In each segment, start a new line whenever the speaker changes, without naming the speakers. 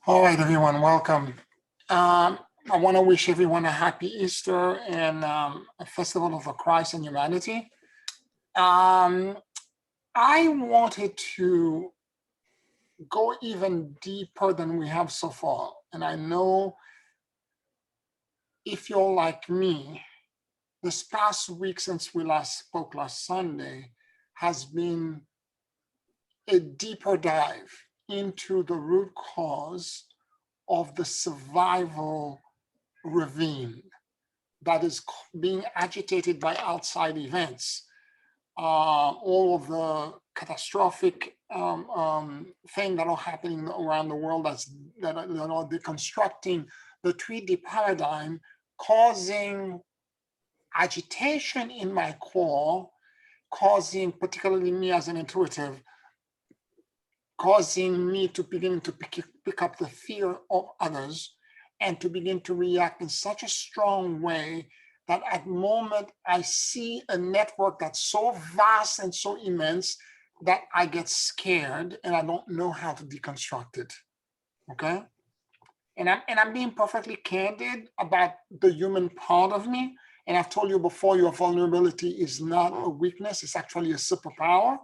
All right, everyone, welcome. I want to wish everyone a happy Easter and a festival of the Christ and humanity. I wanted to go even deeper than we have so far. And I know if you're like me, this past week since we last spoke last Sunday has been a deeper dive into the root cause of the survival ravine that is being agitated by outside events. All of the catastrophic things that are happening around the world that are deconstructing the 3D paradigm, causing agitation in my core, causing, particularly me as an intuitive, causing me to begin to pick up the fear of others and to begin to react in such a strong way that at the moment I see a network that's so vast and so immense that I get scared and I don't know how to deconstruct it, okay? And I'm being perfectly candid about the human part of me. And I've told you before, your vulnerability is not a weakness, it's actually a superpower.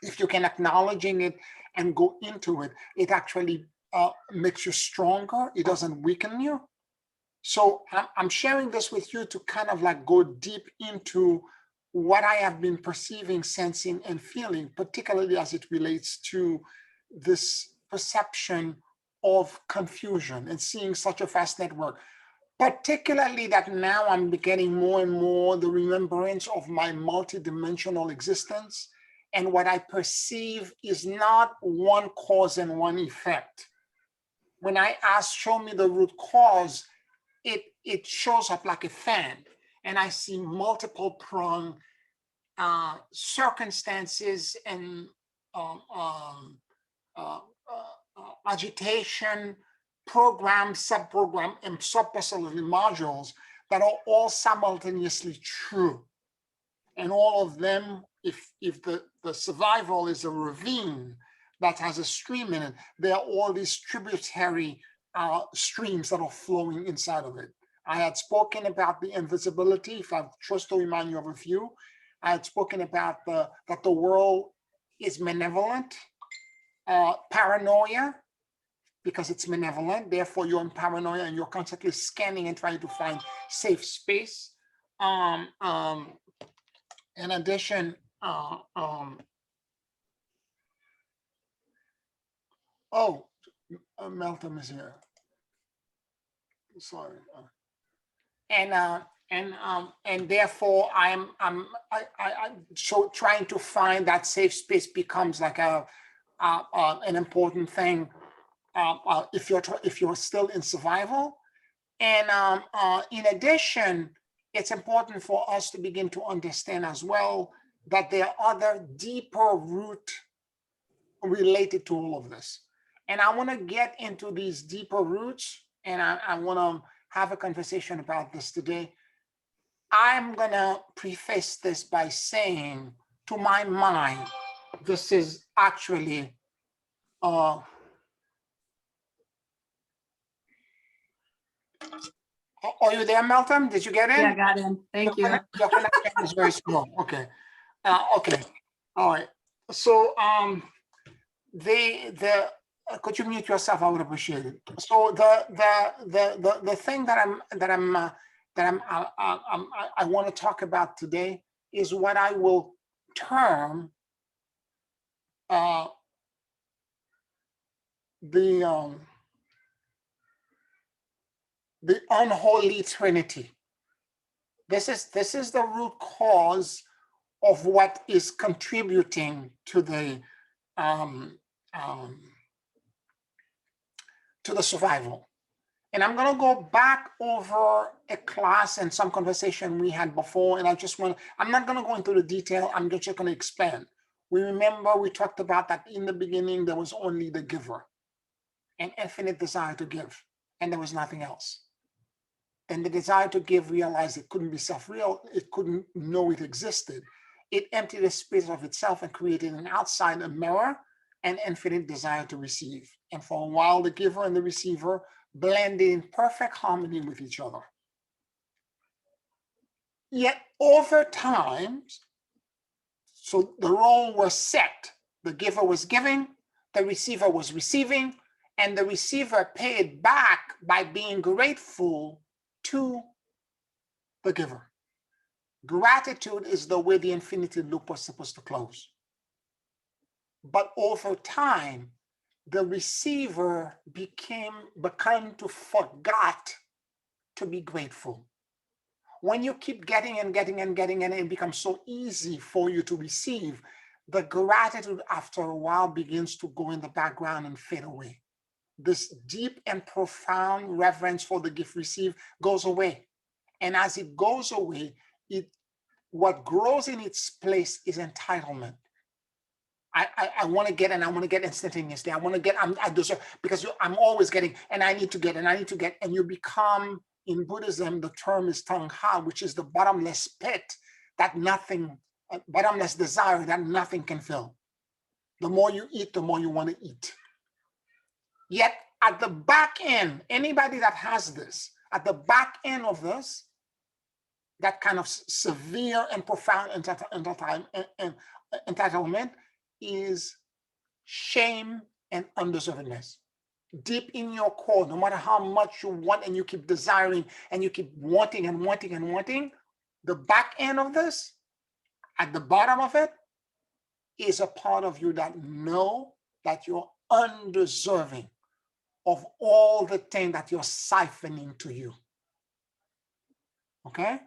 If you can acknowledging it and go into it, it actually makes you stronger. It doesn't weaken you. So I'm sharing this with you to kind of like go deep into what I have been perceiving, sensing, and feeling, particularly as it relates to this perception of confusion and seeing such a vast network. Particularly that now I'm getting more and more the remembrance of my multidimensional existence. And what I perceive is not one cause and one effect. When I ask, show me the root cause, it shows up like a fan. And I see multiple prong circumstances and agitation, program, subprogram, and subpersonality modules that are all simultaneously true. And all of them, if the survival is a ravine that has a stream in it, there are all these tributary streams that are flowing inside of it. I had spoken about the invisibility, if I just to remind you of a few. I had spoken about that the world is malevolent, paranoia, because it's malevolent, therefore you're in paranoia and you're constantly scanning and trying to find safe space. In addition, Melton is here. Sorry. And therefore I'm so trying to find that safe space becomes like an important thing if you're still in survival. And in addition, it's important for us to begin to understand as well that there are other deeper root related to all of this. And I want to get into these deeper roots, and I want to have a conversation about this today. I'm going to preface this by saying, to my mind, this is actually are you there, Melton? Did you get in?
Yeah, I got in. Thank you.
Your connection is very slow. Okay. Okay. All right. So could you mute yourself? I would appreciate it. So the thing that I want to talk about today is what I will term the Unholy Trinity. This is the root cause of what is contributing to the survival. And I'm going to go back over a class and some conversation we had before. And I'm not going to go into the detail. I'm just going to expand. We remember we talked about that in the beginning, there was only the giver, an infinite desire to give, and there was nothing else. And the desire to give realized it couldn't be self-real. It couldn't know it existed. It emptied the space of itself and created an outside, a mirror, and infinite desire to receive. And for a while, the giver and the receiver blended in perfect harmony with each other. Yet over time, so the role was set. The giver was giving, the receiver was receiving, and the receiver paid back by being grateful to the giver. Gratitude is the way the infinity loop was supposed to close. But over time, the receiver began to forget to be grateful. When you keep getting and getting and getting, and it becomes so easy for you to receive, the gratitude after a while begins to go in the background and fade away. This deep and profound reverence for the gift received goes away. And as it goes away, what grows in its place is entitlement. I want to get, and I want to get instantaneously. I want to get, I deserve, because I'm always getting, and I need to get, and I need to get, and you become, in Buddhism, the term is tangha, which is the bottomless pit that nothing, bottomless desire that nothing can fill. The more you eat, the more you want to eat. Yet at the back end, anybody that has this, at the back end of this, that kind of severe and profound entitlement is shame and undeservedness. Deep in your core, no matter how much you want and you keep desiring and you keep wanting and wanting and wanting, the back end of this, at the bottom of it, is a part of you that know that you're undeserving of all the thing that you're siphoning to you. Okay?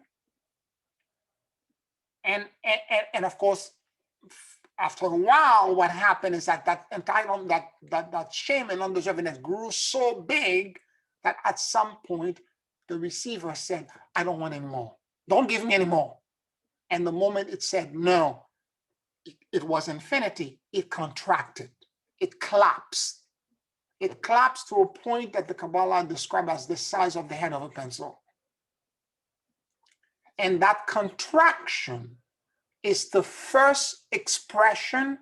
And of course, after a while, what happened is that entitlement, that shame and undeservedness grew so big that at some point the receiver said, I don't want any more. Don't give me any more. And the moment it said no, it was infinity. It contracted. It collapsed. It collapsed to a point that the Kabbalah described as the size of the head of a pencil. And that contraction is the first expression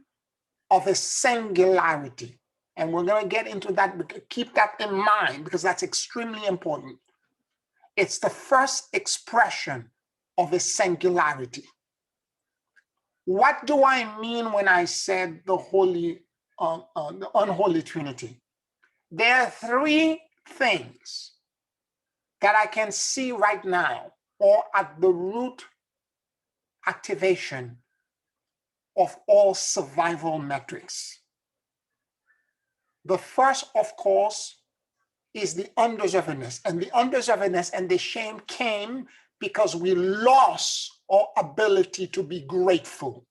of a singularity. And we're going to get into that. Keep that in mind, because that's extremely important. It's the first expression of a singularity. What do I mean when I said the unholy Trinity? There are three things that I can see right now, or at the root activation of all survival metrics. The first, of course, is the undeservedness. And the undeservedness and the shame came because we lost our ability to be grateful.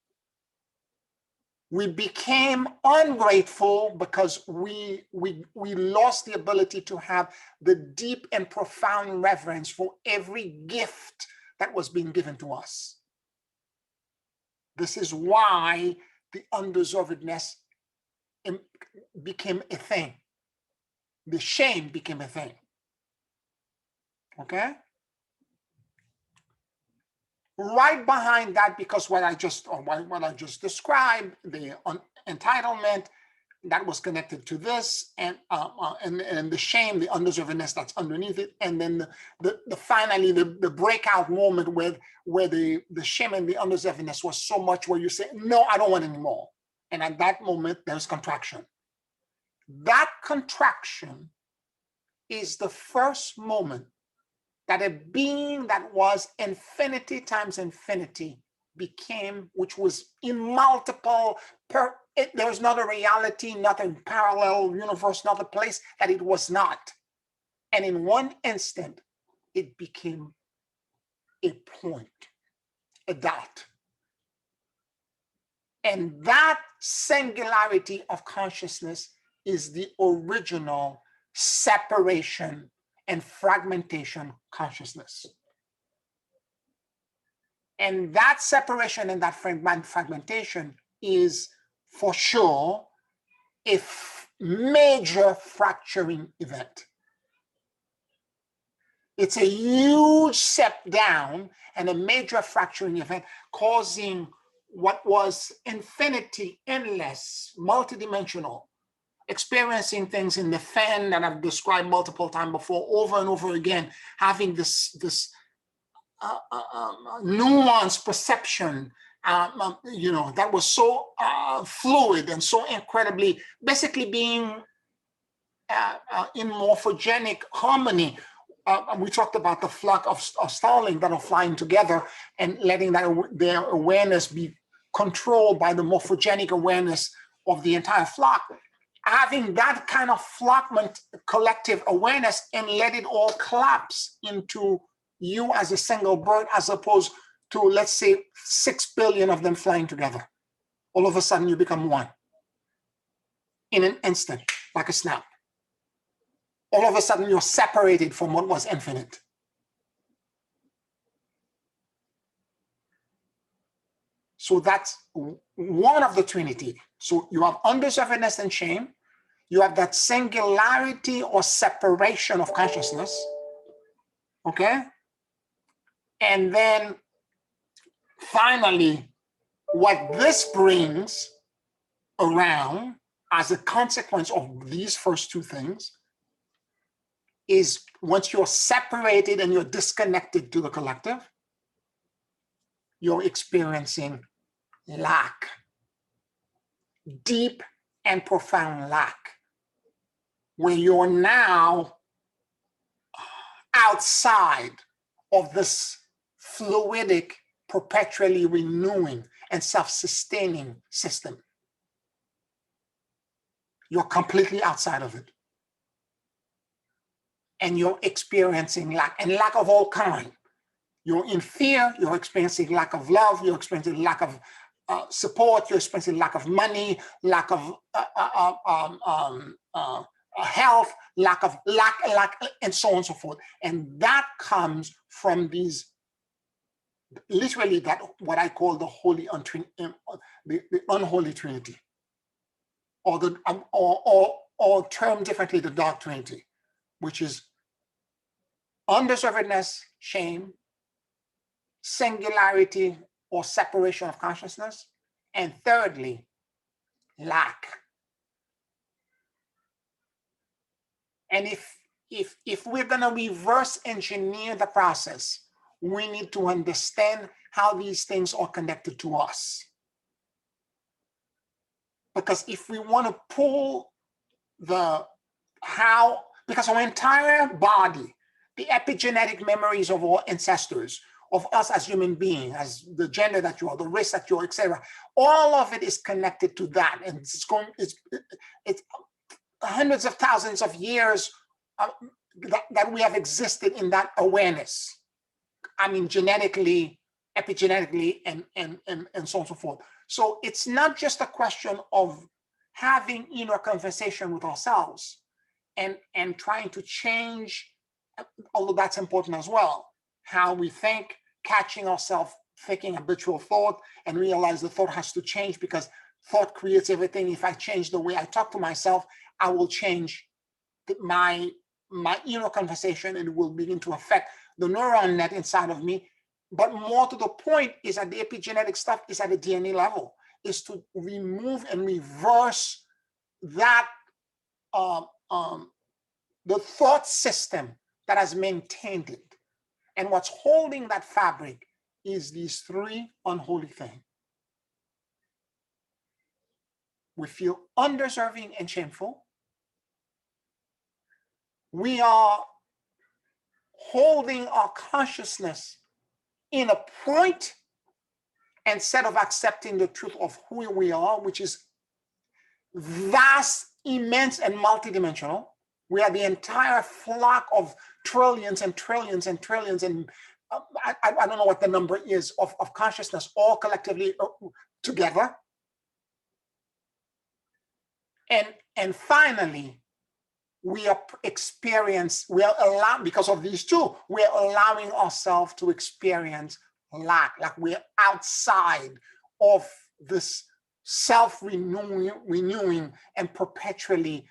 We became ungrateful because we lost the ability to have the deep and profound reverence for every gift that was being given to us. This is why the undeservedness became a thing. The shame became a thing. Okay? Right behind that, because what I just described, the entitlement that was connected to this, and the shame, the undeservedness that's underneath it, and then the finally the breakout moment where the shame and the undeservedness was so much where you say, no, I don't want any more. And at that moment, there's contraction. That contraction is the first moment that a being that was infinity times infinity became, which was in multiple, there was not a reality, not a parallel universe, not a place that it was not. And in one instant, it became a point, a dot. And that singularity of consciousness is the original separation and fragmentation consciousness. And that separation and that fragmentation is for sure a major fracturing event. It's a huge step down and a major fracturing event, causing what was infinity, endless, multidimensional, experiencing things in the fan that I've described multiple times before, over and over again, having this nuanced perception, that was so fluid and so incredibly, basically being in morphogenic harmony. We talked about the flock of starlings that are flying together and letting their awareness be controlled by the morphogenic awareness of the entire flock. Having that kind of flockment collective awareness and let it all collapse into you as a single bird, as opposed to, let's say, 6 billion of them flying together. All of a sudden you become one in an instant, like a snap. All of a sudden you're separated from what was infinite. So that's one of the Trinity. So you have undeservedness and shame. You have that singularity or separation of consciousness. Okay? And then finally, what this brings around as a consequence of these first two things is once you're separated and you're disconnected to the collective, you're experiencing lack, deep and profound lack, where you're now outside of this fluidic, perpetually renewing and self-sustaining system. You're completely outside of it. And you're experiencing lack, and lack of all kinds. You're in fear, you're experiencing lack of love, you're experiencing lack of support, you're experiencing lack of money, lack of health, lack, and so on and so forth. And that comes from these, literally, that what I call the the unholy Trinity, or termed differently, the dark Trinity, which is undeservedness, shame, singularity or separation of consciousness, and thirdly, lack. And if we're going to reverse engineer the process, we need to understand how these things are connected to us. Because if we want to pull because our entire body, the epigenetic memories of our ancestors, of us as human beings, as the gender that you are, the race that you are, etc., all of it is connected to that, and it's hundreds of thousands of years that we have existed in that awareness. I mean, genetically, epigenetically, and so on and so forth. So it's not just a question of having inner conversation with ourselves and trying to change, although that's important as well, how we think, catching ourselves thinking habitual thought, and realize the thought has to change because thought creates everything. If I change the way I talk to myself, I will change my inner conversation, and it will begin to affect the neuron net inside of me. But more to the point is that the epigenetic stuff is at the DNA level, is to remove and reverse that the thought system that has maintained it. And what's holding that fabric is these three unholy things. We feel undeserving and shameful. We are holding our consciousness in a point instead of accepting the truth of who we are, which is vast, immense, and multidimensional. We are the entire flock of trillions and trillions and trillions, and I don't know what the number is of consciousness, all collectively together. And finally, we are because of these two, we are allowing ourselves to experience lack, like we're outside of this self-renewing and perpetually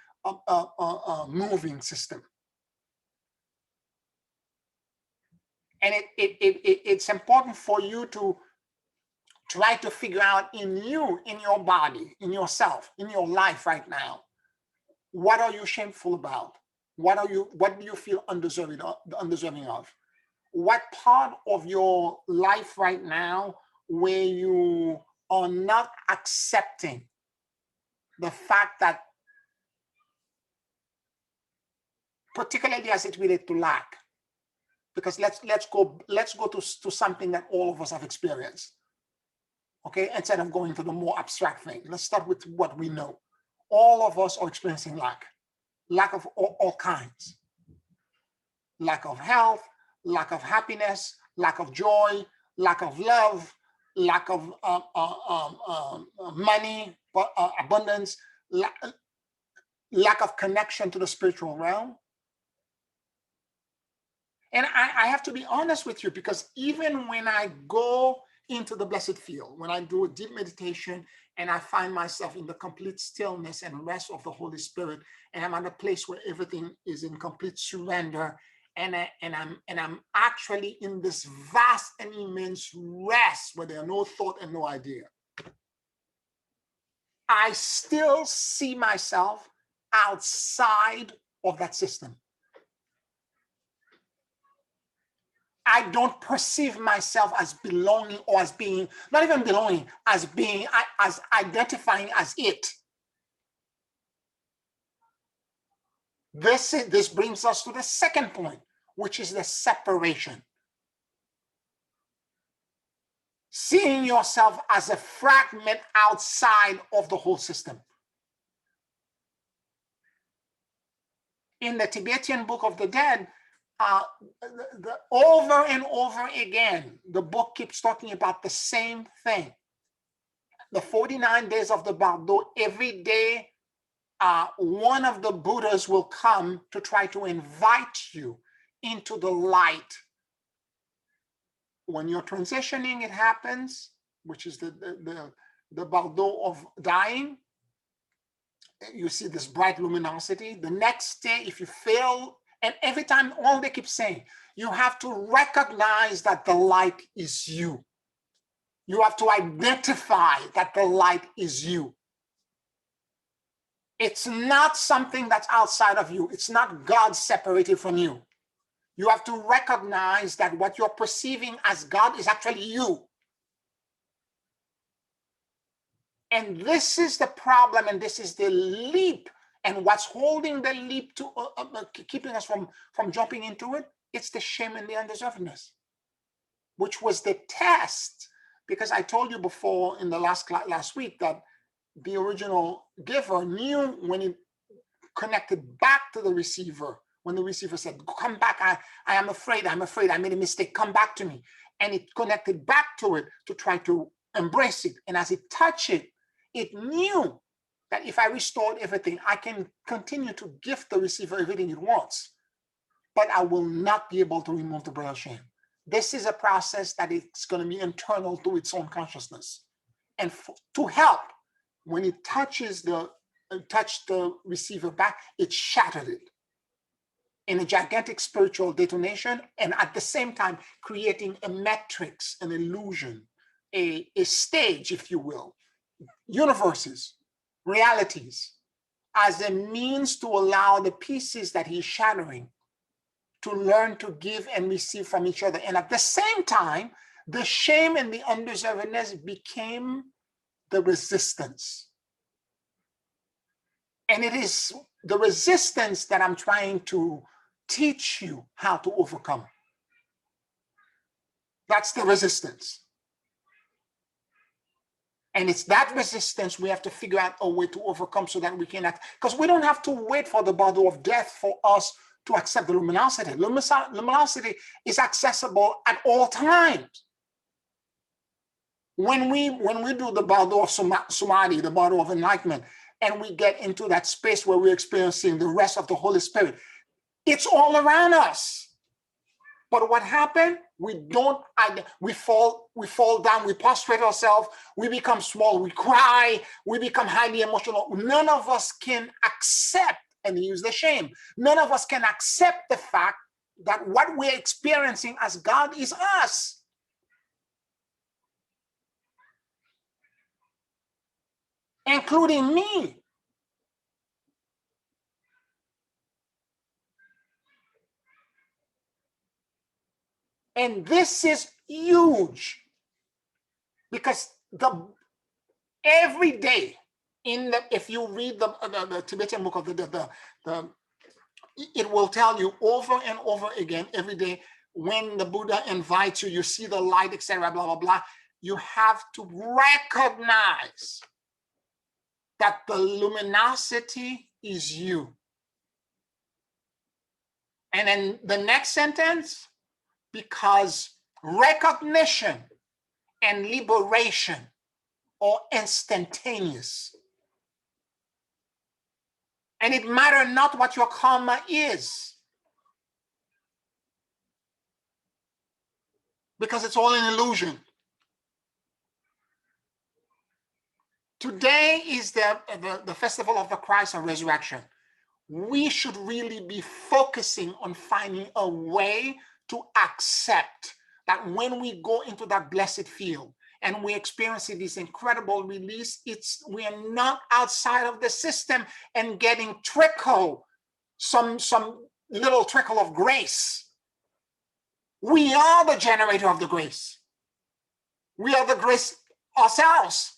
moving system. And it's important for you to Try to figure out in you, in your body, in yourself, in your life right now, what are you shameful about? What do you feel undeserving of? What part of your life right now where you are not accepting the fact that, particularly as it relates to lack, because let's go to something that all of us have experienced. Okay, instead of going to the more abstract thing, let's start with what we know. All of us are experiencing lack of all kinds. Lack of health, lack of happiness, lack of joy, lack of love, lack of money, abundance, lack of connection to the spiritual realm. And I have to be honest with you, because even when I go into the blessed field, when I do a deep meditation and I find myself in the complete stillness and rest of the Holy Spirit, and I'm at a place where everything is in complete surrender, and I'm actually in this vast and immense rest where there are no thought and no idea, I still see myself outside of that system. I don't perceive myself as belonging, or as being, not even belonging, as being, as identifying as it. This brings us to the second point, which is the separation. Seeing yourself as a fragment outside of the whole system. In the Tibetan Book of the Dead, over and over again, the book keeps talking about the same thing. The 49 days of the Bardo, every day, one of the Buddhas will come to try to invite you into the light. When you're transitioning, it happens, which is the Bardo of dying. You see this bright luminosity. The next day, if you fail, and every time, all they keep saying, you have to recognize that the light is you. You have to identify that the light is you. It's not something that's outside of you. It's not God separated from you. You have to recognize that what you're perceiving as God is actually you. And this is the problem, and this is the leap. And what's holding the leap to keeping us from jumping into it? It's the shame and the undeservedness, which was the test. Because I told you before in the last week that the original giver knew when it connected back to the receiver, when the receiver said, come back, I am afraid, I made a mistake, come back to me. And it connected back to it to try to embrace it. And as it touched it, it knew that if I restored everything, I can continue to give the receiver everything it wants, but I will not be able to remove the braille shame. This is a process that is going to be internal to its own consciousness. And to help, when it touched the receiver back, it shattered it in a gigantic spiritual detonation, and at the same time creating a matrix, an illusion, a stage, if you will, universes, realities, as a means to allow the pieces that he's shattering to learn to give and receive from each other. And at the same time, the shame and the undeservedness became the resistance. And it is the resistance that I'm trying to teach you how to overcome. That's the resistance. And it's that resistance we have to figure out a way to overcome so that we can act. Because we don't have to wait for the bottle of death for us to accept the luminosity. Luminosity is accessible at all times. When we do the bottle of samadhi, the bottle of enlightenment, and we get into that space where we're experiencing the rest of the Holy Spirit, it's all around us. But what happened? We fall down, we prostrate ourselves, we become small, we cry, we become highly emotional. None of us can accept, and use the shame, none of us can accept the fact that what we're experiencing as God is us. including me. And this is huge, because every day if you read the Tibetan book of the it will tell you over and over again every day, when the Buddha invites you, you see the light, etc., blah, blah, blah. You have to recognize that the luminosity is you. And then the next sentence, because recognition and liberation are instantaneous. And it matters not what your karma is, because it's all an illusion. Today is the festival of the Christ of Resurrection. We should really be focusing on finding a way to accept that when we go into that blessed field and we experience this incredible release, we are not outside of the system and getting some little trickle of grace. We are the generator of the grace. We are the grace ourselves.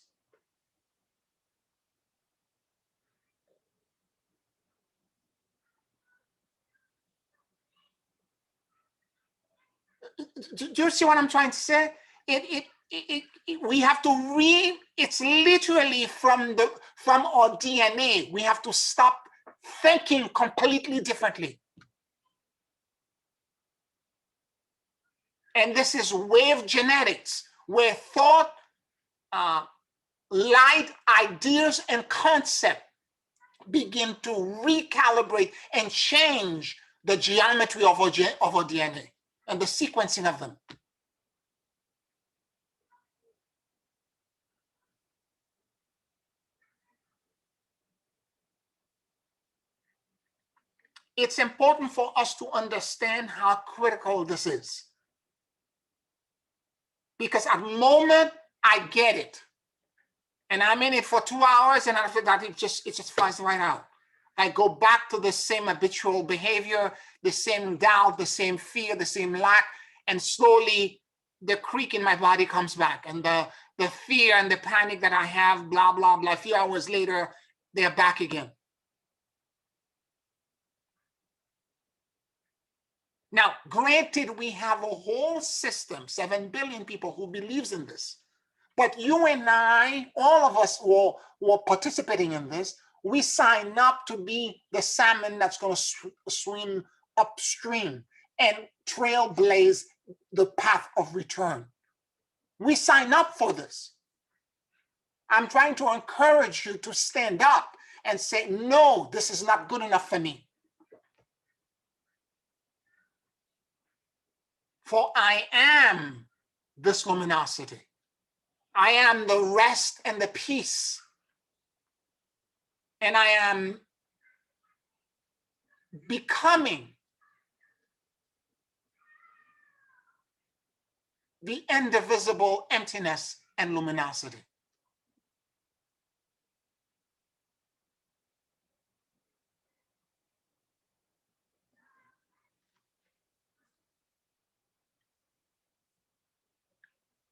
Do you see what I'm trying to say? We have to read. It's literally from our DNA. We have to stop thinking completely differently. And this is wave genetics, where thought, light, ideas, and concept begin to recalibrate and change the geometry of our DNA and the sequencing of them. It's important for us to understand how critical this is. Because at the moment I get it, and I'm in it for 2 hours, and after that it just flies right out. I go back to the same habitual behavior, the same doubt, the same fear, the same lack, and slowly the creak in my body comes back, and the fear and the panic that I have, blah, blah, blah. A few hours later, they're back again. Now, granted, we have a whole system, 7 billion people who believes in this. But you and I, all of us who are participating in this, we sign up to be the salmon that's going to swim upstream and trailblaze the path of return. We sign up for this. I'm trying to encourage you to stand up and say, no, this is not good enough for me. For I am this luminosity. I am the rest and the peace. And I am becoming the indivisible emptiness and luminosity.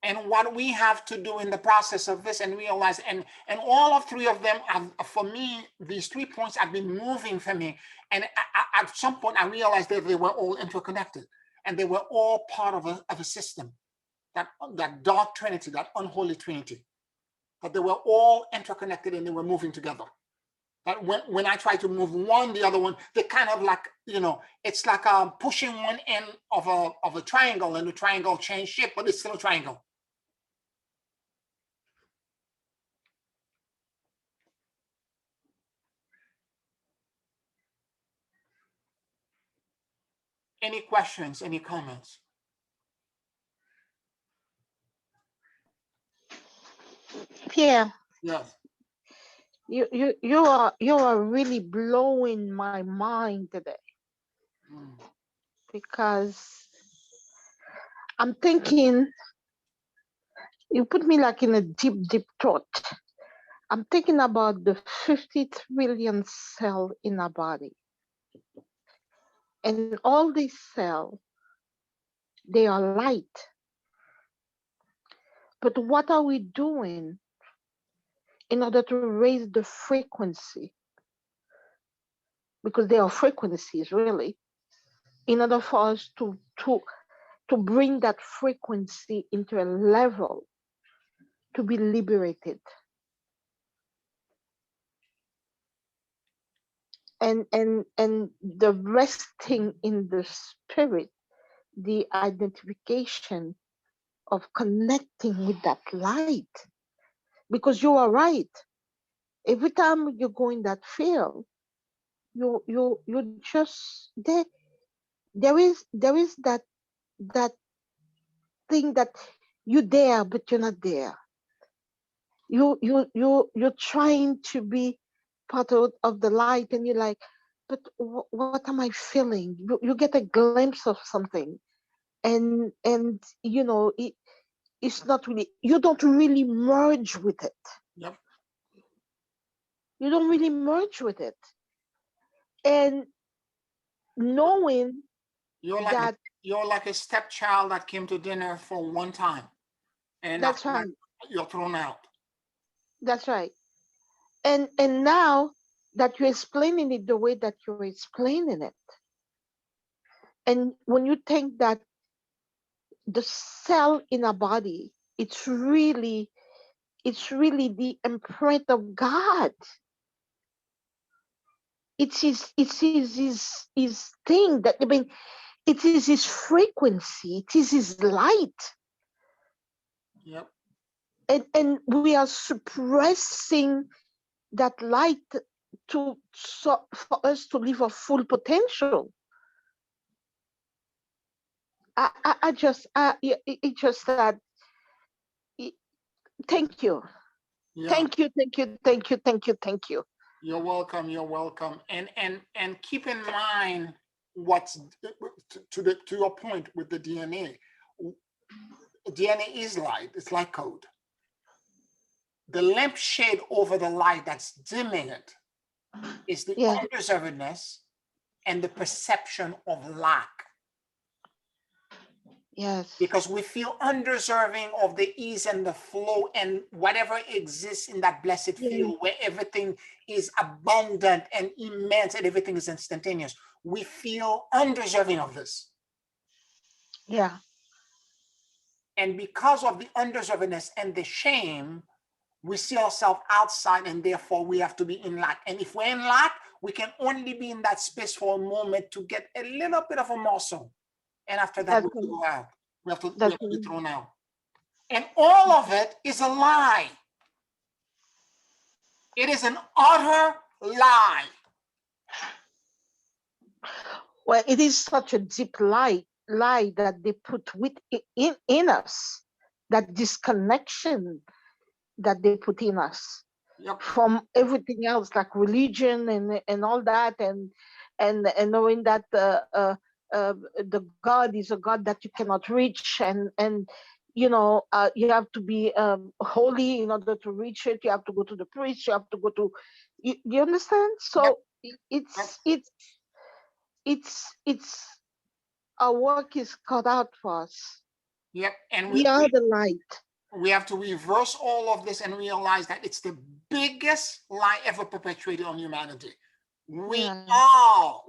And what we have to do in the process of this and realize, and all of three of them, for me, these 3 points have been moving for me. And at some point, I realized that they were all interconnected, and they were all part of a system, that dark Trinity, that unholy Trinity, that they were all interconnected and they were moving together. That when I try to move one, the other one, they kind of like, it's like pushing one end of a triangle, and the triangle changed shape, but it's still a triangle. Any questions, any comments?
Pierre.
Yes.
You are really blowing my mind today. Because I'm thinking, you put me like in a deep thought. I'm thinking about the 50 trillion cell in our body. And all these cells, they are light. But what are we doing in order to raise the frequency? Because they are frequencies, really, in order for us to bring that frequency into a level to be liberated. And the resting in the spirit, the identification of connecting with that light. Because you are right. Every time you go in that field, you just there is that thing that you're there but you're not there. You're trying to be part of the light, and you're like, but what am I feeling? You get a glimpse of something, and you know it's not really, you don't really merge with it.
Yep.
You don't really merge with it, and knowing
You're like
that
you're like a stepchild that came to dinner for one time, and
that's
after that,
right.
you're thrown out.
That's right. And now that you're explaining it the way that you're explaining it, and when you think that the cell in our body, it's really the imprint of God. It's his thing that, I mean, it is his frequency, it is his light.
Yep.
And we are suppressing that light for us to live our full potential. I just it just that thank you.
Yeah.
Thank you, thank you, thank you, thank you, thank you.
You're welcome. You're welcome. And keep in mind what's to your point with the DNA. DNA is light. It's like code. The lampshade over the light that's dimming it is the
Yeah.
undeservedness and the perception of lack.
Yes.
Because we feel undeserving of the ease and the flow and whatever exists in that blessed field where everything is abundant and immense and everything is instantaneous. We feel undeserving of this.
Yeah.
And because of the undeservedness and the shame, we see ourselves outside, and therefore we have to be in lack. And if we're in lack, we can only be in that space for a moment to get a little bit of a morsel. And after that, we have to go out. We have to be thrown out. And all of it is a lie. It is an utter lie.
Well, it is such a deep lie that they put in us, that disconnection that they put in us.
Yep.
From everything else, like religion and all that, and knowing that the God is a God that you cannot reach, and you have to be holy in order to reach it. You have to go to the priest. You have to go to. You understand? So it's our work is cut out for us.
Yep. And
We are the light.
We have to reverse all of this and realize that it's the biggest lie ever perpetrated on humanity. We are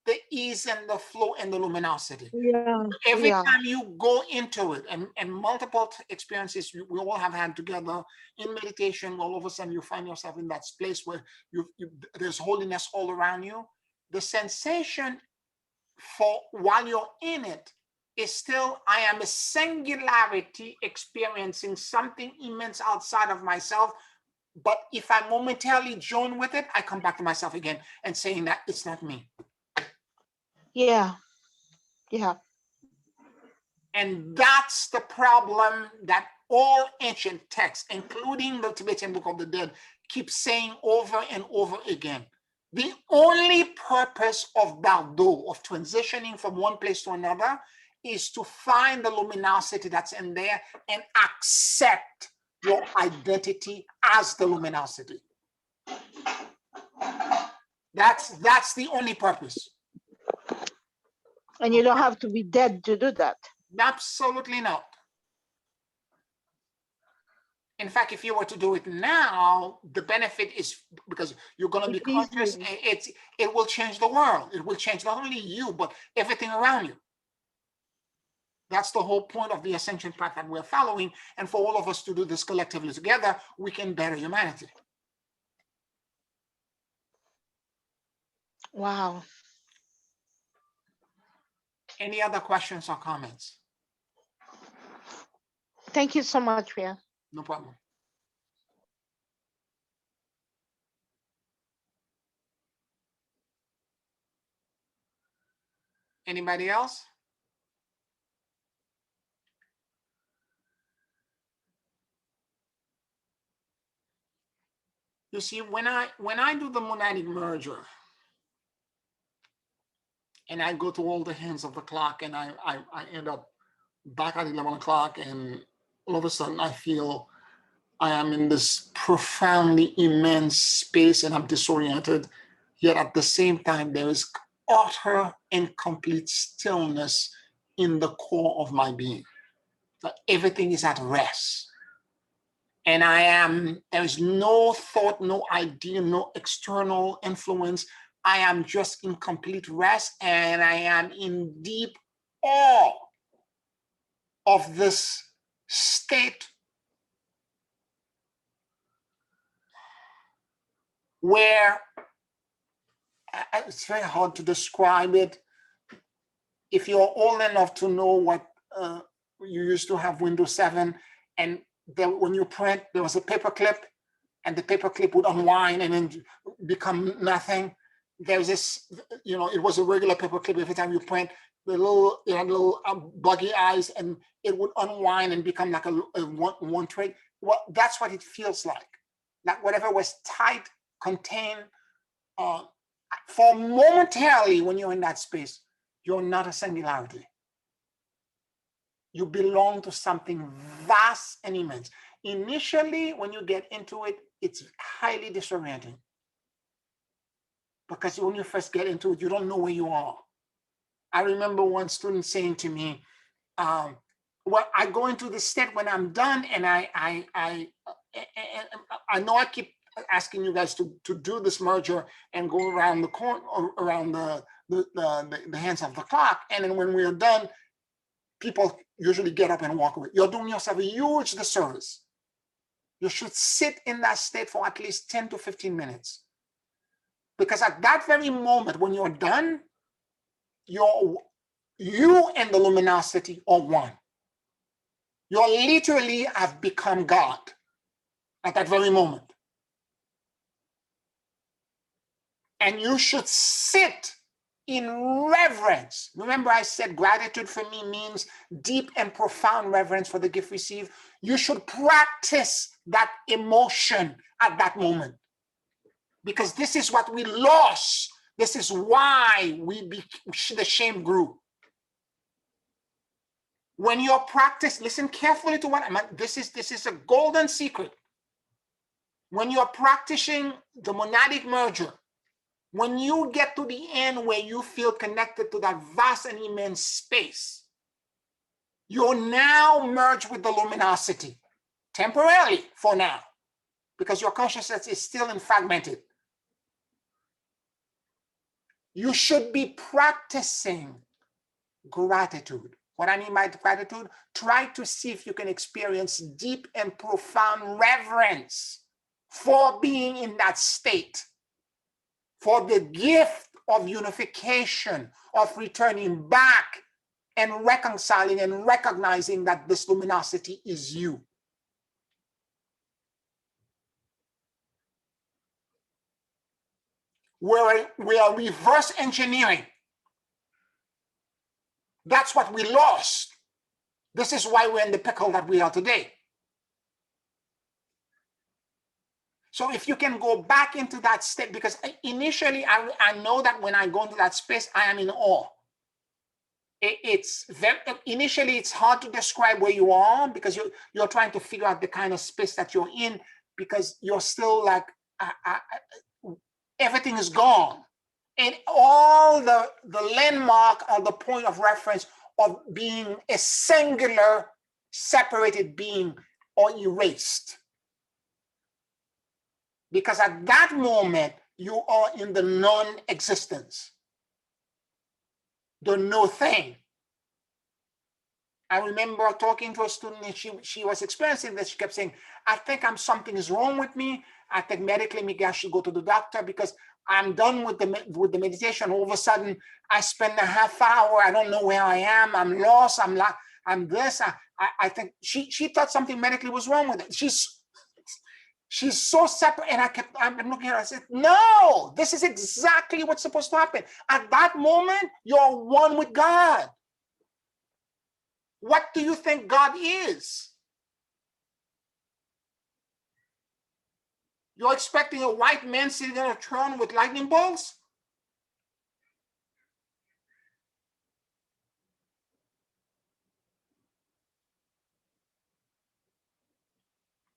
the ease and the flow and the luminosity.
Yeah.
Every time you go into it, and multiple experiences we all have had together in meditation, all of a sudden you find yourself in that place where there's holiness all around you. The sensation for while you're in it is still, I am a singularity experiencing something immense outside of myself. But if I momentarily join with it, I come back to myself again and saying that it's not me.
Yeah. Yeah.
And that's the problem that all ancient texts, including the Tibetan Book of the Dead, keep saying over and over again. The only purpose of Bardo, of transitioning from one place to another, is to find the luminosity that's in there and accept your identity as the luminosity. That's the only purpose.
And you don't have to be dead to do that.
Absolutely not. In fact, if you were to do it now, the benefit is because you're going to be conscious. It will change the world. It will change not only you, but everything around you. That's the whole point of the ascension path that we're following. And for all of us to do this collectively together, we can better humanity.
Wow.
Any other questions or comments?
Thank you so much, Ria.
No problem. Anybody else? You see, when I do the monadic merger, and I go to all the hands of the clock, and I end up back at 11 o'clock, and all of a sudden I feel I am in this profoundly immense space, and I'm disoriented. Yet at the same time, there is utter and complete stillness in the core of my being. Like everything is at rest. And there is no thought, no idea, no external influence. I am just in complete rest, and I am in deep awe of this state where it's very hard to describe it. If you're old enough to know what you used to have Windows 7, and when you print, there was a paper clip, and the paper clip would unwind and then become nothing. There's this, it was a regular paper clip. Every time you print, it had little buggy eyes, and it would unwind and become like a one trait. Well, that's what it feels like. Like whatever was tight, contained, for momentarily when you're in that space, you're not a singularity. You belong to something vast and immense. Initially, when you get into it, it's highly disorienting. Because when you first get into it, you don't know where you are. I remember one student saying to me, well, I go into this state when I'm done, and I know I keep asking you guys to do this merger and go around the corner, around the hands of the clock. And then when we're done, people usually get up and walk away. You're doing yourself a huge disservice. You should sit in that state for at least 10 to 15 minutes. Because at that very moment, when you're done, you and the luminosity are one. You literally have become God at that very moment. And you should sit in reverence. Remember, I said gratitude for me means deep and profound reverence for the gift received. You should practice that emotion at that moment. Because this is what we lost. This is why the shame grew. When you're practicing, listen carefully to what I meant. This is a golden secret. When you're practicing the monadic merger, when you get to the end where you feel connected to that vast and immense space, you're now merged with the luminosity, temporarily for now, because your consciousness is still fragmented. You should be practicing gratitude. What I mean by gratitude, try to see if you can experience deep and profound reverence for being in that state, for the gift of unification, of returning back and reconciling and recognizing that this luminosity is you. We are reverse engineering. That's what we lost. This is why we're in the pickle that we are today. So if you can go back into that state, because initially I know that when I go into that space, I am in awe. it's very, initially it's hard to describe where you are because you're trying to figure out the kind of space that you're in because you're still like everything is gone, and all the landmark or the point of reference of being a singular separated being or erased, because at that moment you are in the non-existence, the no thing. I remember talking to a student and she was experiencing this. She kept saying, I think something is wrong with me. I think medically maybe I should go to the doctor because I'm done with the meditation. All of a sudden I spend a half hour. I don't know where I am. I'm lost. I'm this. I think she thought something medically was wrong with it. She's so separate. And I'm looking at her, I said, no, this is exactly what's supposed to happen. At that moment, you're one with God. What do you think God is? You're expecting a white man sitting on a throne with lightning bolts?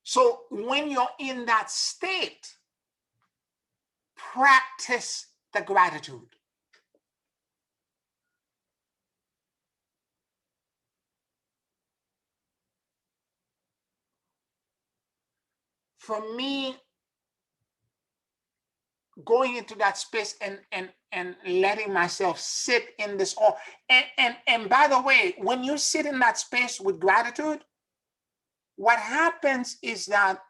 So when you're in that state, practice the gratitude. For me, going into that space and letting myself sit in this awe. And by the way, when you sit in that space with gratitude, what happens is that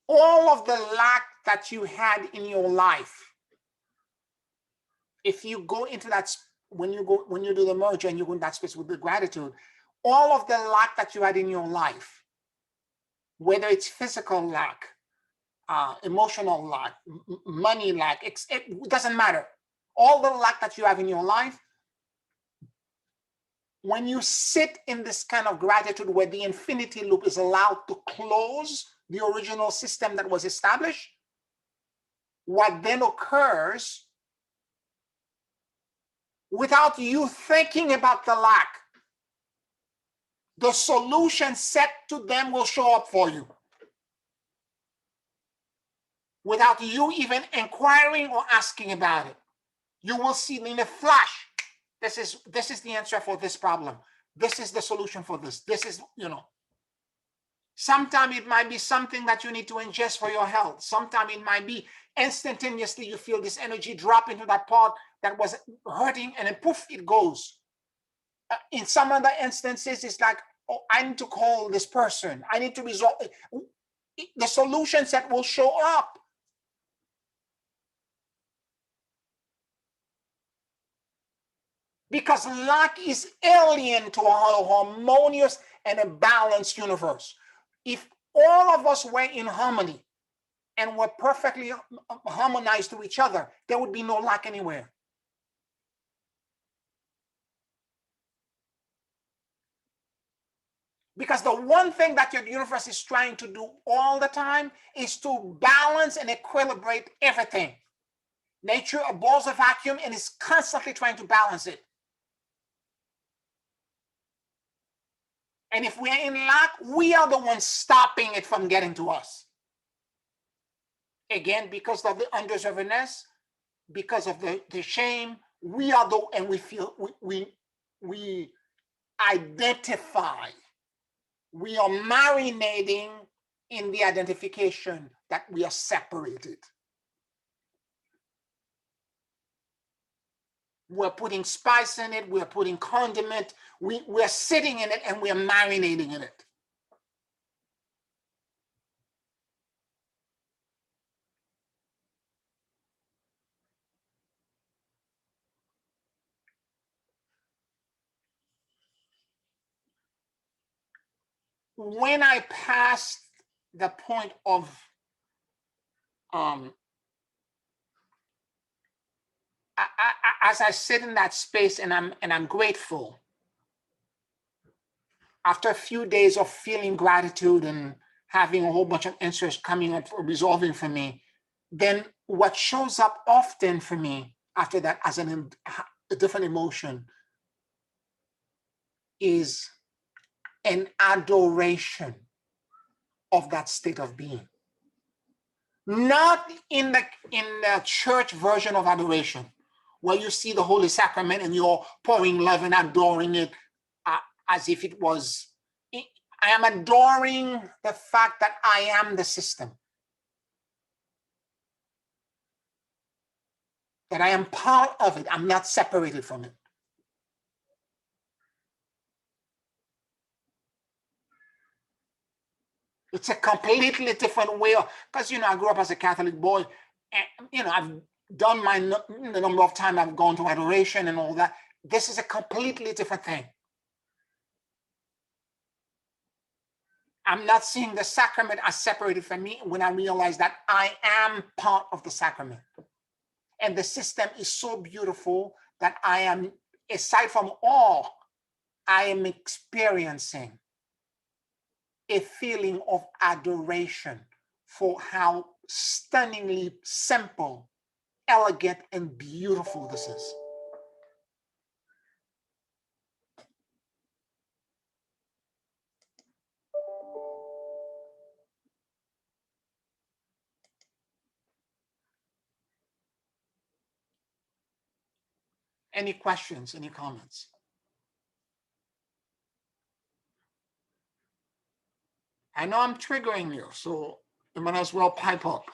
all of the lack that you had in your life, if you go into that, when you do the merger and you go in that space with the gratitude, all of the lack that you had in your life, whether it's physical lack, emotional lack, money lack, it doesn't matter. All the lack that you have in your life, when you sit in this kind of gratitude where the infinity loop is allowed to close the original system that was established, what then occurs, without you thinking about the lack, the solution set to them will show up for you. Without you even inquiring or asking about it. You will see in a flash, this is the answer for this problem. This is the solution for this. This is, sometimes it might be something that you need to ingest for your health. Sometimes it might be instantaneously you feel this energy drop into that part that was hurting and then poof, it goes. In some other instances, it's like, oh, I need to call this person. I need to resolve it. The solution set will show up. Because lack is alien to a harmonious and a balanced universe. If all of us were in harmony and were perfectly harmonized to each other, there would be no lack anywhere. Because the one thing that your universe is trying to do all the time is to balance and equilibrate everything. Nature abhors a vacuum and is constantly trying to balance it. And if we're in lack, we are the ones stopping it from getting to us. Again, because of the undeservedness, because of the shame, we are the, and we feel, we identify. We are marinating in the identification that we are separated. We're putting spice in it, we're putting condiment, we're sitting in it and we're marinating in it. When I passed the point of as I sit in that space and I'm grateful, after a few days of feeling gratitude and having a whole bunch of answers coming up for resolving for me, then what shows up often for me after that as a different emotion is an adoration of that state of being. Not in the church version of adoration, where you see the Holy Sacrament and you're pouring love and adoring it as if it was. I am adoring the fact that I am the system, that I am part of it. I'm not separated from it. It's a completely different way because, I grew up as a Catholic boy, and, I've done the number of times I've gone to adoration and all that. This is a completely different thing. I'm not seeing the sacrament as separated from me when I realize that I am part of the sacrament. And the system is so beautiful that I am, aside from awe, I am experiencing a feeling of adoration for how stunningly simple, elegant, and beautiful this is. Any questions, any comments? I know I'm triggering you, so you might as well pipe up.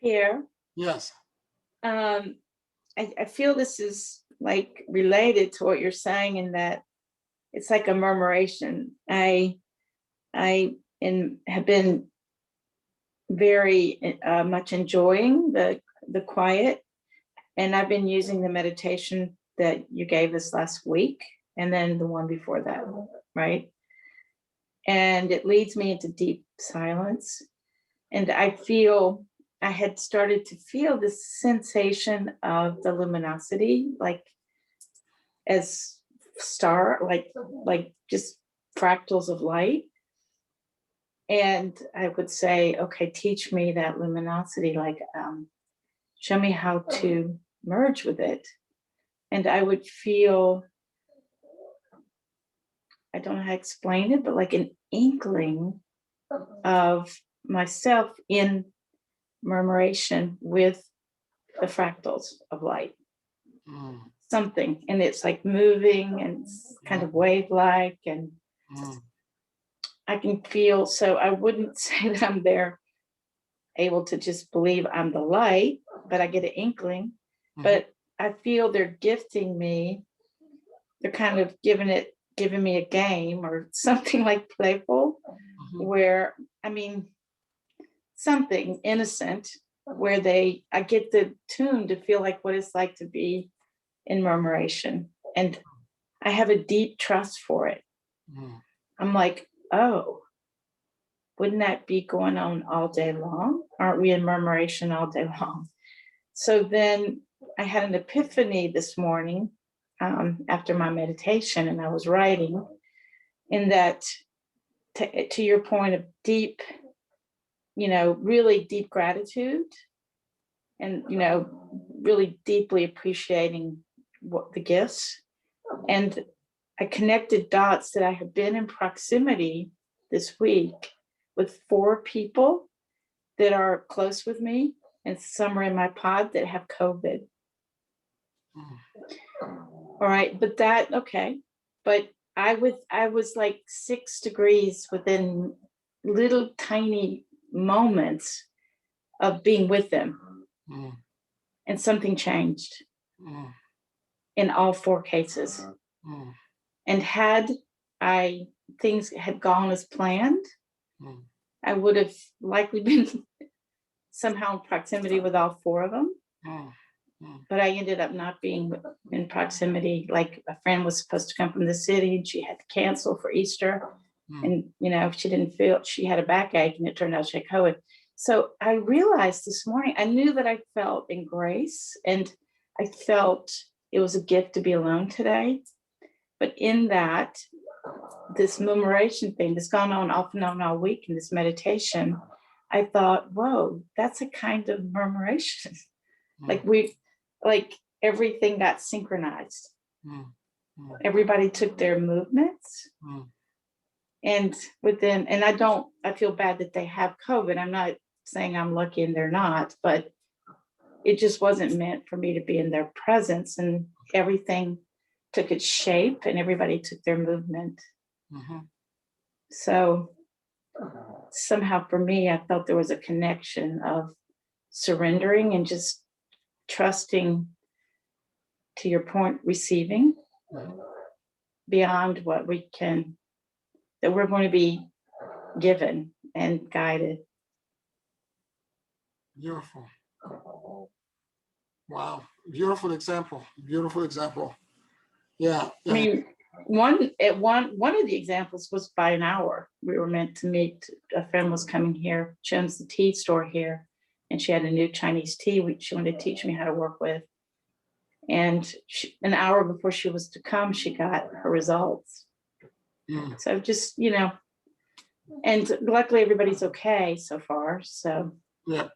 Pierre,
Yes.
I feel this is like related to what you're saying in that it's like a murmuration. I have been very much enjoying the quiet, and I've been using the meditation that you gave us last week and then the one before that, right? And it leads me into deep silence. And I had started to feel this sensation of the luminosity, like as like just fractals of light. And I would say, okay, teach me that luminosity, like show me how to merge with it. And I would feel, I don't know how to explain it, but like an inkling of myself in murmuration with the fractals of light. Something, and it's like moving and it's kind of wave-like, and I can feel, so I wouldn't say that I'm there able to just believe I'm the light, but I get an inkling. But I feel they're gifting me, they're kind of giving me a game or something like playful, where, I mean, something innocent, where I get the tune to feel like what it's like to be in murmuration. And I have a deep trust for it. I'm like, oh, wouldn't that be going on all day long? Aren't we in murmuration all day long? So then I had an epiphany this morning after my meditation, and I was writing in that, to your point of deep, really deep gratitude, and, really deeply appreciating what the gifts. And I connected dots that I have been in proximity this week with 4 people that are close with me, and some are in my pod that have COVID. All right, but I was like 6 degrees within little tiny moments of being with them. And something changed in all 4 cases. And had things had gone as planned, I would have likely been somehow in proximity with all 4 of them. But I ended up not being in proximity. Like, a friend was supposed to come from the city and she had to cancel for Easter. And, she didn't feel, she had a backache, and it turned out she had COVID. So I realized this morning, I knew that I felt in grace, and I felt it was a gift to be alone today. But in that, this murmuration thing that's gone on off and on all week in this meditation, I thought, whoa, that's a kind of murmuration. Like everything got synchronized. Everybody took their movements. And I feel bad that they have COVID. I'm not saying I'm lucky and they're not, but it just wasn't meant for me to be in their presence, and everything took its shape and everybody took their movement. So somehow for me, I felt there was a connection of surrendering and just trusting, to your point, receiving beyond what that we're going to be given and guided.
Beautiful. Wow. Beautiful example. Beautiful example. Yeah.
I mean, one of the examples was by an hour. We were meant to meet. A friend was coming here. She owns the tea store here, and she had a new Chinese tea which she wanted to teach me how to work with. And an hour before she was to come, she got her results. So just, and luckily everybody's okay so far. So
yeah.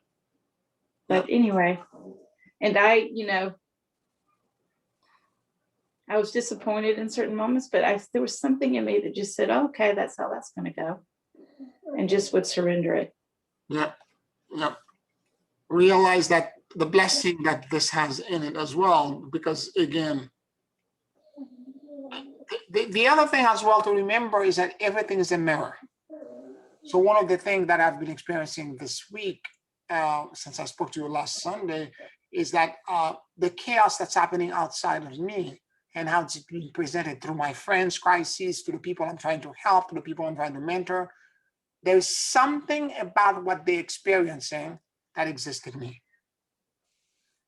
But anyway, and I was disappointed in certain moments, but there was something in me that just said, oh, okay, that's how that's going to go, and just would surrender it.
Yeah. Realize that the blessing that this has in it as well, because again, the other thing as well to remember is that everything is a mirror. So one of the things that I've been experiencing this week, since I spoke to you last Sunday, is that the chaos that's happening outside of me and how it's being presented through my friends' crises, to the people I'm trying to help, to the people I'm trying to mentor, there's something about what they're experiencing that exists in me.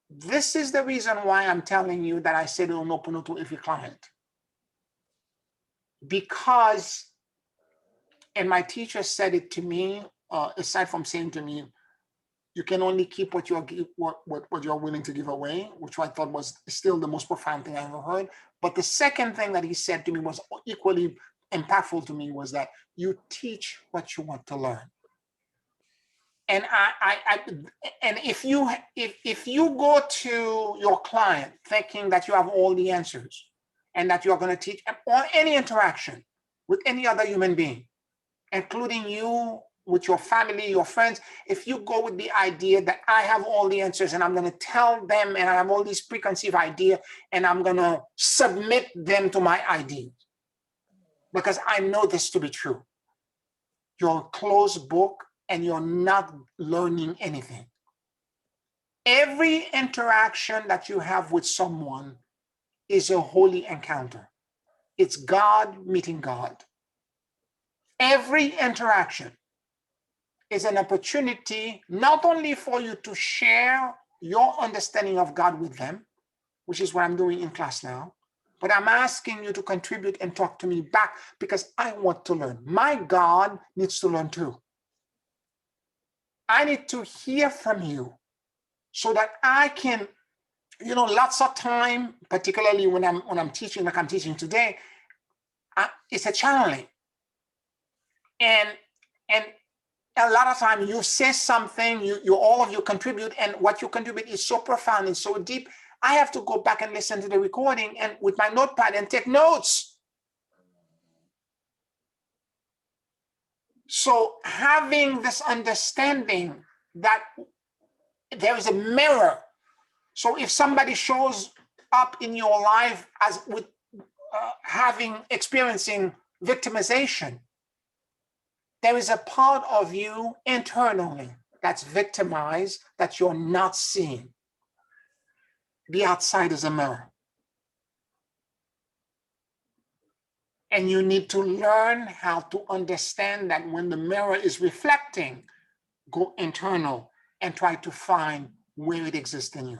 This is the reason why I'm telling you that I said Ho'oponopono to every client. Because, and my teacher said it to me, aside from saying to me, you can only keep what you're willing to give away, which I thought was still the most profound thing I ever heard. But the second thing that he said to me was equally impactful to me, was that you teach what you want to learn. And and if you go to your client thinking that you have all the answers and that you're going to teach, or any interaction with any other human being, including you, with your family, your friends, if you go with the idea that I have all the answers and I'm going to tell them, and I have all these preconceived ideas and I'm going to submit them to my ideas because I know this to be true, you're a closed book and you're not learning anything. Every interaction that you have with someone is a holy encounter. It's God meeting God. Every interaction is an opportunity not only for you to share your understanding of God with them, which is what I'm doing in class now, but I'm asking you to contribute and talk to me back because I want to learn. My God needs to learn too. I need to hear from you so that I can, lots of time, particularly when I'm teaching, like I'm teaching today, it's a channeling. And a lot of time you say something, you all of you contribute, and what you contribute is so profound and so deep. I have to go back and listen to the recording and with my notepad and take notes. So having this understanding that there is a mirror. So if somebody shows up in your life as with experiencing victimization, there is a part of you internally that's victimized that you're not seeing. The outside is a mirror. And you need to learn how to understand that when the mirror is reflecting, go internal and try to find where it exists in you.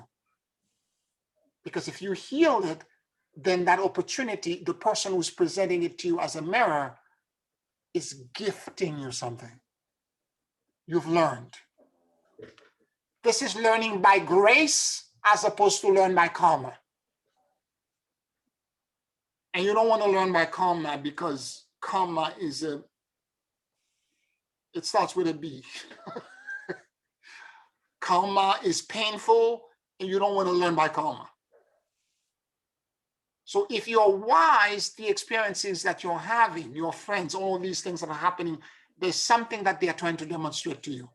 Because if you heal it, then that opportunity, the person who's presenting it to you as a mirror is gifting you something you've learned. This is learning by grace as opposed to learn by karma. And you don't want to learn by karma, because karma is it starts with a B. Karma is painful, and you don't want to learn by karma. So if you're wise, the experiences that you're having, your friends, all these things that are happening, there's something that they are trying to demonstrate to you.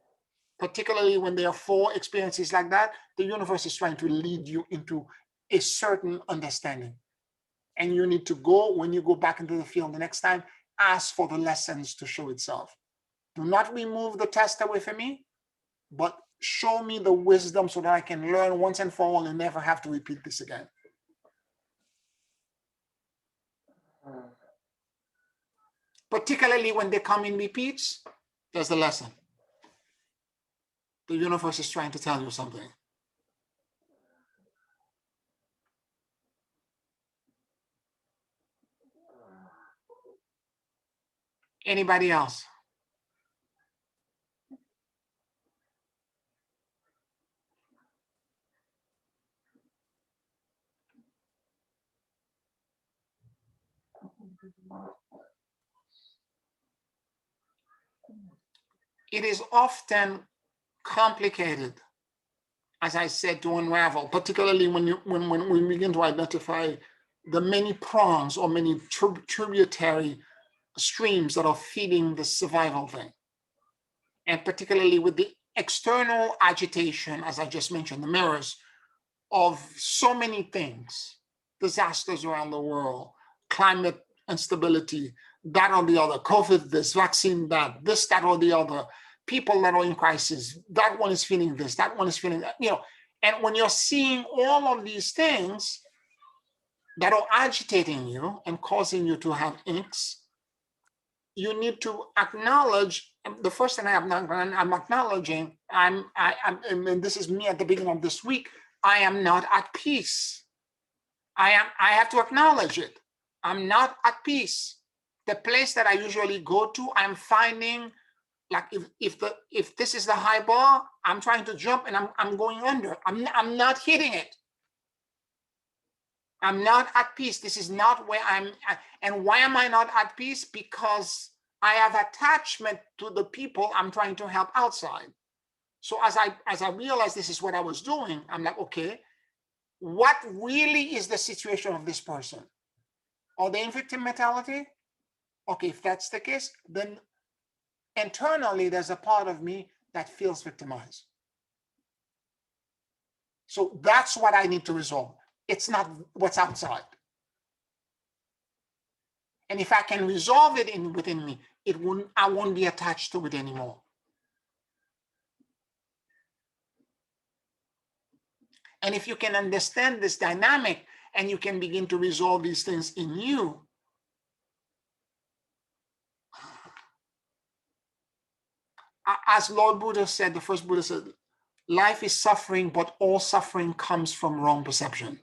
Particularly when there are 4 experiences like that, the universe is trying to lead you into a certain understanding. And you need to go, when you go back into the field the next time, ask for the lessons to show itself. Do not remove the test away from me, but show me the wisdom so that I can learn once and for all and never have to repeat this again. Particularly when they come in repeats, there's the lesson. The universe is trying to tell you something. Anybody else? It is often complicated, as I said, to unravel, particularly when we begin to identify the many prongs or many tributary streams that are feeding the survival thing. And particularly with the external agitation, as I just mentioned, the mirrors of so many things, disasters around the world, climate instability, that or the other, COVID, this, vaccine, that, this, that, or the other, people that are in crisis, that one is feeling this, that one is feeling that, and when you're seeing all of these things that are agitating you and causing you to have angst, you need to acknowledge, the first thing I'm acknowledging, and this is me at the beginning of this week, I am not at peace. I have to acknowledge it. I'm not at peace. The place that I usually go to, I'm finding, like if this is the high bar, I'm trying to jump and I'm going under. I'm not hitting it. I'm not at peace. This is not where I'm at. And why am I not at peace? Because I have attachment to the people I'm trying to help outside. So as I realized this is what I was doing, I'm like, okay, what really is the situation of this person? Are they in victim mentality? Okay, if that's the case, then internally there's a part of me that feels victimized. So that's what I need to resolve. It's not what's outside. And if I can resolve it within me, I won't be attached to it anymore. And if you can understand this dynamic and you can begin to resolve these things in you, as Lord Buddha said, the first Buddha said, life is suffering, but all suffering comes from wrong perception.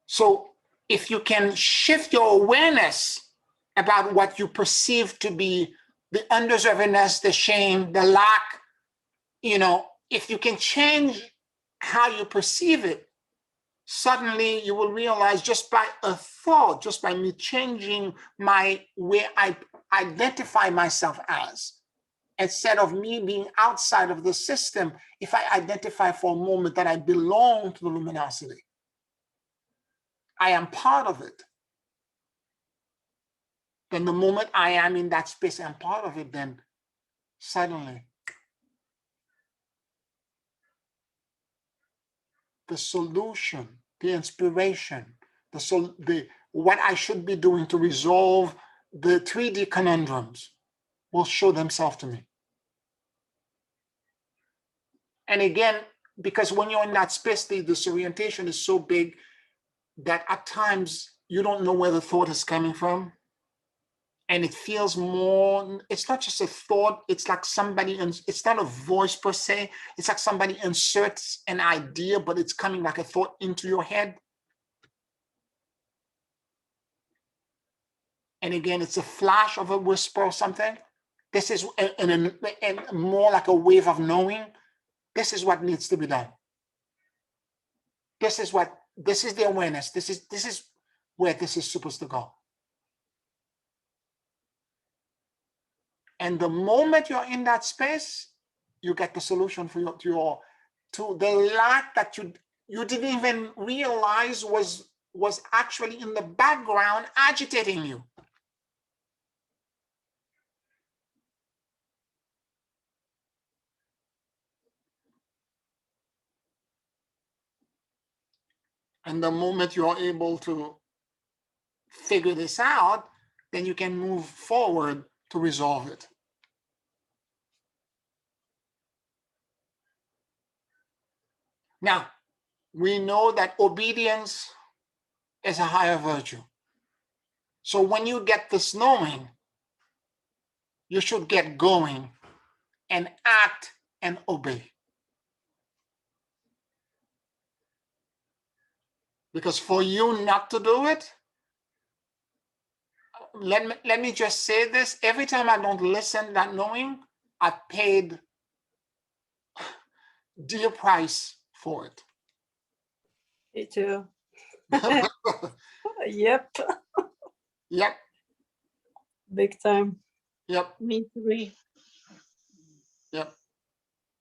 So if you can shift your awareness about what you perceive to be the undeservedness, the shame, the lack, if you can change how you perceive it, suddenly you will realize just by a thought, just by me changing my way I identify myself as, instead of me being outside of the system, if I identify for a moment that I belong to the luminosity, I am part of it, then the moment I am in that space, I'm part of it, then suddenly the solution, the inspiration, what I should be doing to resolve the 3D conundrums will show themselves to me. And again, because when you're in that space, the disorientation is so big that at times you don't know where the thought is coming from. And it feels more, it's not just a thought, it's like it's not a voice per se, it's like somebody inserts an idea, but it's coming like a thought into your head. And again, it's a flash of a whisper or something. This is more like a wave of knowing. This is what needs to be done. This is what this is the awareness. This is where this is supposed to go. And the moment you're in that space, you get the solution for to the lack that you didn't even realize was actually in the background agitating you. And the moment you're able to figure this out, then you can move forward to resolve it. Now, we know that obedience is a higher virtue. So when you get this knowing, you should get going and act and obey. Because for you not to do it, let me just say this. Every time I don't listen, that knowing, I paid dear price for it.
Me too. Yep.
Yep.
Big time.
Yep.
Me too.
Yep.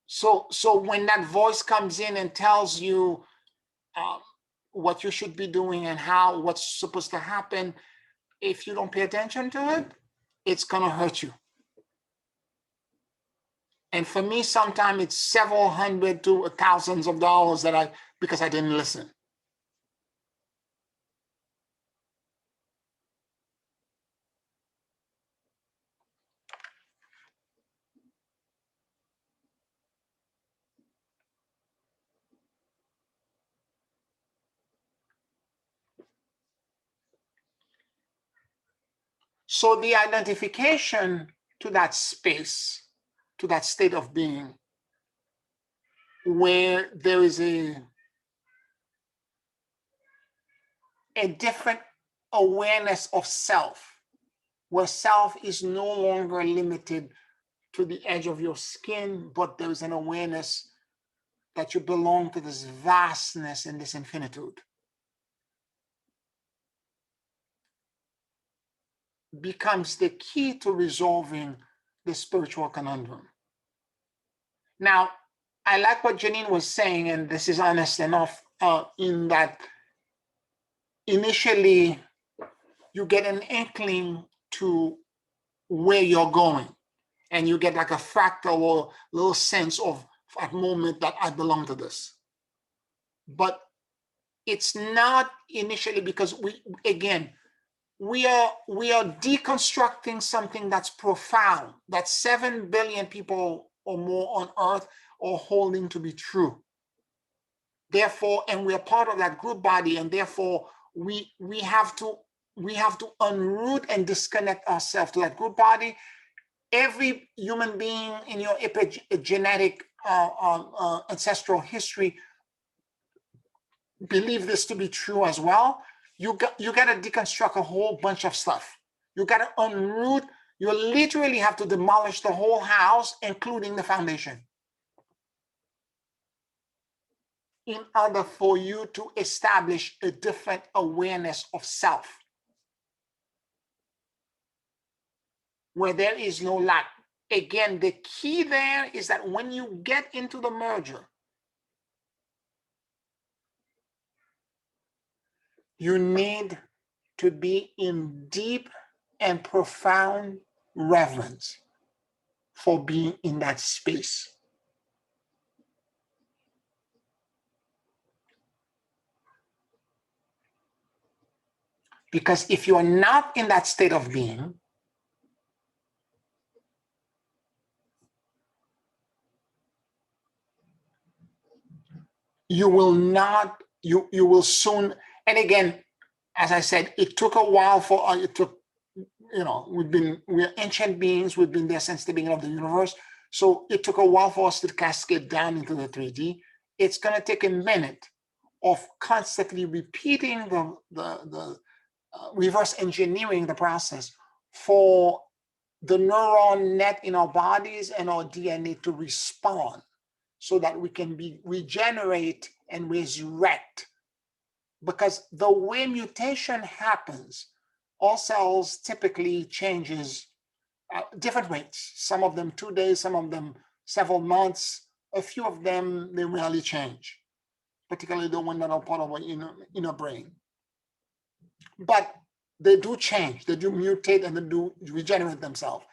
So when that voice comes in and tells you what you should be doing and what's supposed to happen, if you don't pay attention to it, it's gonna hurt you. And for me, sometimes it's several hundred to thousands of dollars because I didn't listen. So the identification to that space, to that state of being, where there is a different awareness of self, where self is no longer limited to the edge of your skin, but there is an awareness that you belong to this vastness and this infinitude. Becomes the key to resolving the spiritual conundrum. Now, I like what Janine was saying, and this is honest enough, in that initially you get an inkling to where you're going, and you get like a fractal or little sense of at moment that I belong to this. But it's not initially, because we are deconstructing something that's profound, that 7 billion people or more on earth are holding to be true. Therefore, and we're part of that group body, and therefore we have to unroot and disconnect ourselves to that group body. Every human being in your epigenetic ancestral history believe this to be true as well. You got to deconstruct a whole bunch of stuff. You got to unroot. You literally have to demolish the whole house, including the foundation, in order for you to establish a different awareness of self, where there is no lack. Again, the key there is that when you get into the merger, you need to be in deep and profound reverence for being in that space. Because if you are not in that state of being, you will not, you will soon, and again, as I said, it took a while for, we're ancient beings, we've been there since the beginning of the universe. So it took a while for us to cascade down into the 3D. It's gonna take a minute of constantly repeating the reverse engineering the process for the neuron net in our bodies and our DNA to respond, so that we can regenerate and resurrect because the way mutation happens, all cells typically changes different rates. Some of them 2 days, some of them several months. A few of them, they rarely change, particularly the one that are part of our inner brain. But they do change, they do mutate, and they do regenerate themselves.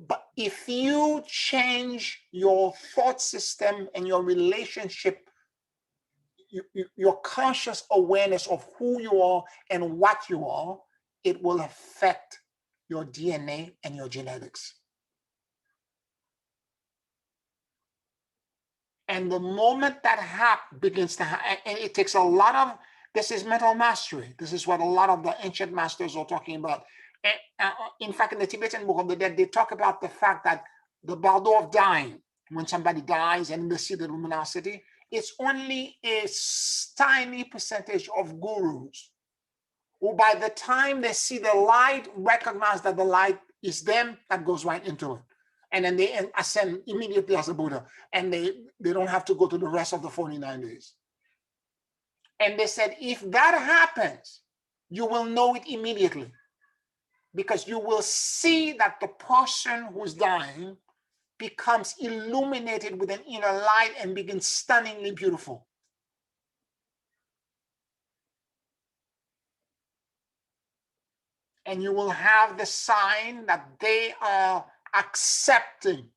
But if you change your thought system and your relationship, your conscious awareness of who you are and what you are, it will affect your DNA and your genetics. And the moment that begins to happen, and it takes a lot of, this is mental mastery. This is what a lot of the ancient masters are talking about. And, in fact, in the Tibetan Book of the Dead, they talk about the fact that the bardo of dying, when somebody dies and they see the luminosity, it's only a tiny percentage of gurus who, by the time they see the light, recognize that the light is them, that goes right into it. And then they ascend immediately as a Buddha, and they don't have to go to the rest of the 49 days. And they said, if that happens, you will know it immediately, because you will see that the person who's dying becomes illuminated with an inner light and begins stunningly beautiful. And you will have the sign that they are accepting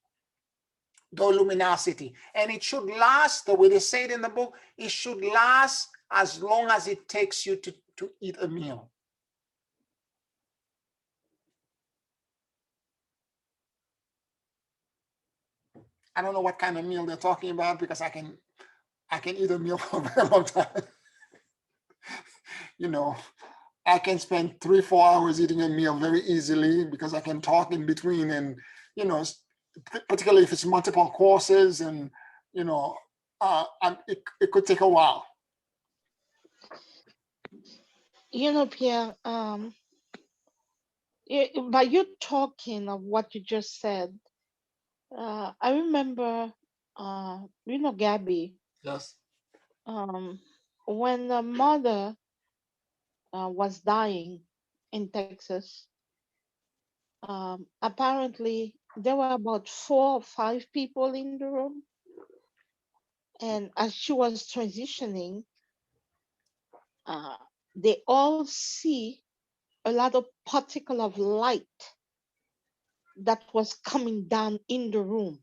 the luminosity. And it should last, the way they say it in the book, it should last as long as it takes you to eat a meal. I don't know what kind of meal they're talking about, because I can eat a meal for a very long time. You know, I can spend 3-4 hours eating a meal very easily, because I can talk in between, and, you know, particularly if it's multiple courses, and, you know, it could take a while.
You know, Pierre, by you talking of what you just said, I remember, you know, Gabby,
Yes.
when the mother was dying in Texas, apparently there were about 4 or 5 people in the room. And as she was transitioning, they all see a lot of particle of light that was coming down in the room.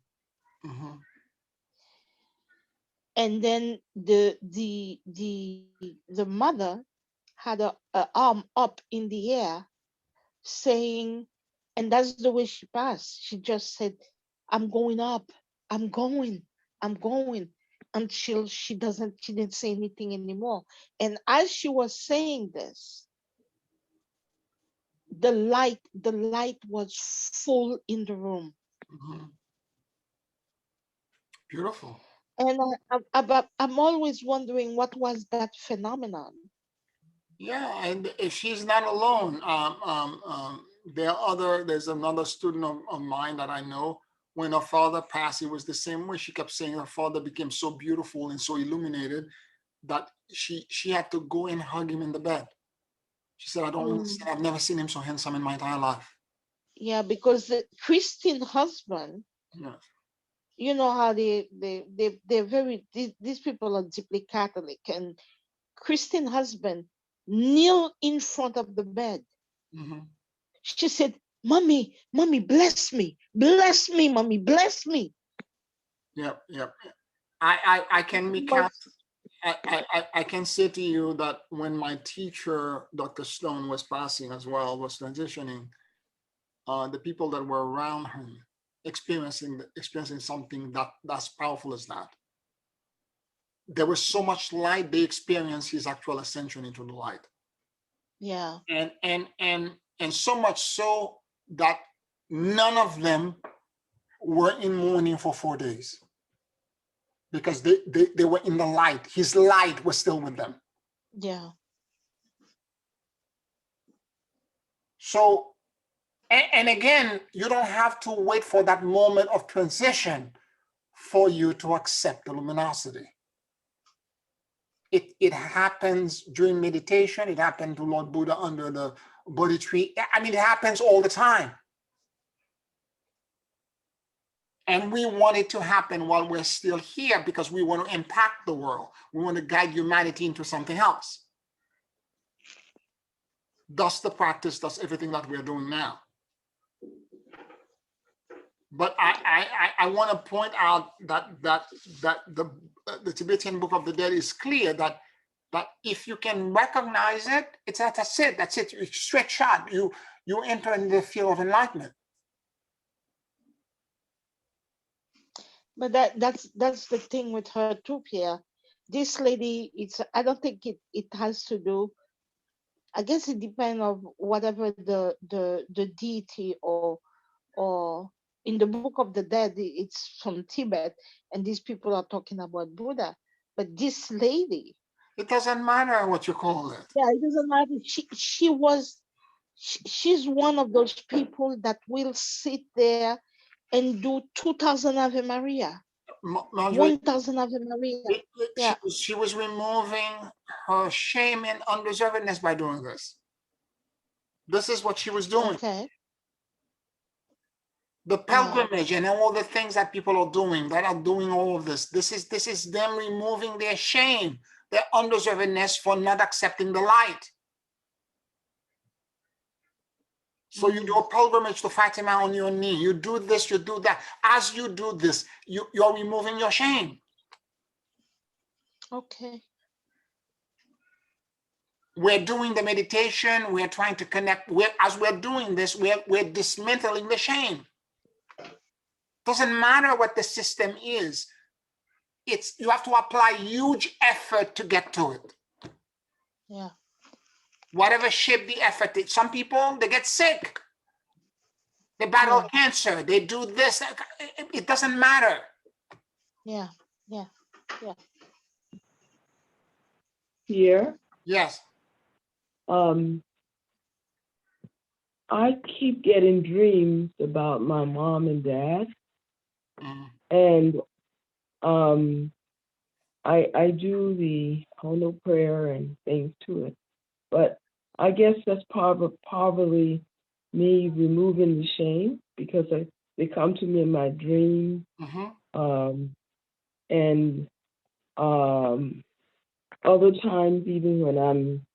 Mm-hmm.
And then the mother had a arm up in the air saying, and that's the way she passed. She just said, I'm going up, I'm going, until she didn't say anything anymore. And as she was saying this, the light was full in the room.
Mm-hmm. Beautiful.
And I'm always wondering, what was that phenomenon?
Yeah, and if she's not alone, there's another student of mine that I know. When her father passed, it was the same way. She kept saying her father became so beautiful and so illuminated that she had to go and hug him in the bed. She said, I don't understand. I've never seen him so handsome in my entire life.
Yeah, because the Christian husband,
Yeah.
you know how they're very, these people are deeply Catholic, and Christian husband kneel in front of the bed.
Mm-hmm.
She said, mommy, bless me, mommy, bless me.
Yep. I can recount. I can say to you that when my teacher, Dr. Stone, was passing as well, was transitioning, the people that were around him experiencing something that's powerful as that. There was so much light, they experienced his actual ascension into the light.
Yeah.
And so much so that none of them were in mourning for 4 days, because they were in the light. His light was still with them.
Yeah.
So, and again, you don't have to wait for that moment of transition for you to accept the luminosity. It happens during meditation. It happened to Lord Buddha under the Bodhi tree. I mean, it happens all the time. And we want it to happen while we're still here because we want to impact the world. We want to guide humanity into something else. Thus the practice, thus everything that we're doing now. But I want to point out that the Tibetan Book of the Dead is clear that if you can recognize it, that's it. That's it. You stretch out. You enter in the field of enlightenment.
But that's the thing with her too, Pierre. This lady, I don't think it has to do. I guess it depends on whatever the deity or in the Book of the Dead, it's from Tibet, and these people are talking about Buddha. But this lady,
it doesn't matter what you call it.
Yeah, it doesn't matter. She's one of those people that will sit there and do 2,000 Ave Maria, 1,000 Ave Maria. Yeah.
She was removing her shame and undeservedness by doing this. This is what she was doing.
Okay.
The pilgrimage and all the things that people are doing all of this. This is them removing their shame, their undeservedness for not accepting the light. So you do a pilgrimage to Fatima on your knee. You do this, you do that. As you do this, you're removing your shame.
Okay.
We're doing the meditation. We're trying to connect. As we're doing this, we're dismantling the shame. Doesn't matter what the system is. You have to apply huge effort to get to it.
Yeah.
Whatever shape the effort is. Some people, they get sick. They battle cancer. They do this. It doesn't matter.
Yeah.
Here.
Yes.
I keep getting dreams about my mom and dad. And I do the Hono prayer and things to it. But I guess that's probably me removing the shame because they come to me in my dream. And other times, even when I'm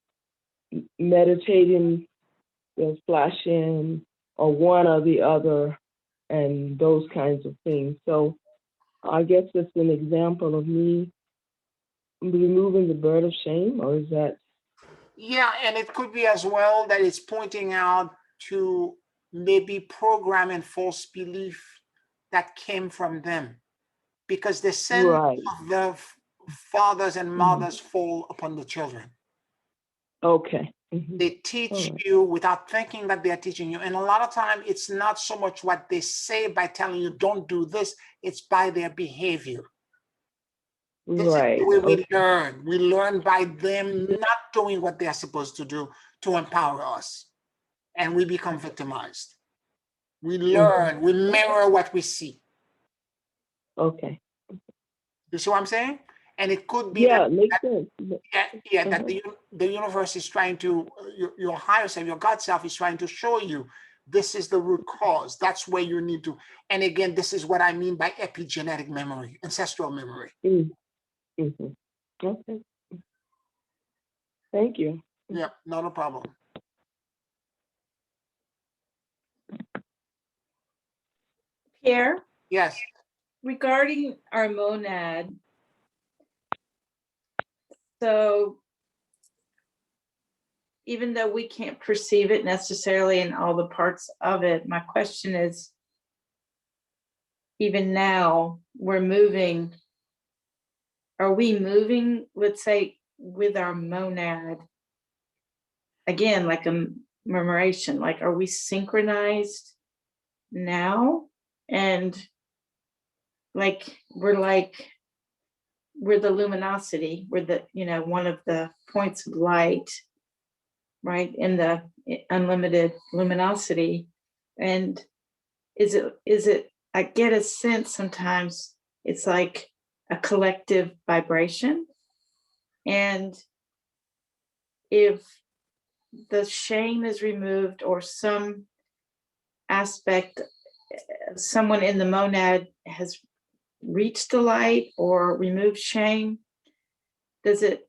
meditating, they'll flash in or one or the other and those kinds of things. So I guess it's an example of me removing the bird of shame, or is that?
Yeah, and it could be as well that it's pointing out to maybe program and false belief that came from them, because the sin of the fathers and mothers fall upon the children.
Okay.
They teach you without thinking that they're teaching you. And a lot of time, it's not so much what they say by telling you don't do this, it's by their behavior. This is the way we learn. We learn by them not doing what they're supposed to do to empower us. And we become victimized. We learn, we mirror what we see.
Okay.
You see what I'm saying? And it could be
that makes sense.
That the universe is trying to, your higher self, your God self is trying to show you this is the root cause. That's where you need to. And again, this is what I mean by epigenetic memory, ancestral memory.
Okay. Thank you.
Yeah, not a problem.
Pierre?
Yes.
Regarding our monad, so even though we can't perceive it necessarily in all the parts of it, my question is, even now we're moving, are we moving, let's say, with our monad, again, like a murmuration, like, are we synchronized now? And we're the luminosity, we're the, one of the points of light, right, in the unlimited luminosity. And is it, I get a sense sometimes it's like a collective vibration. And if the shame is removed, or some aspect, someone in the monad has reached the light or removed shame, does it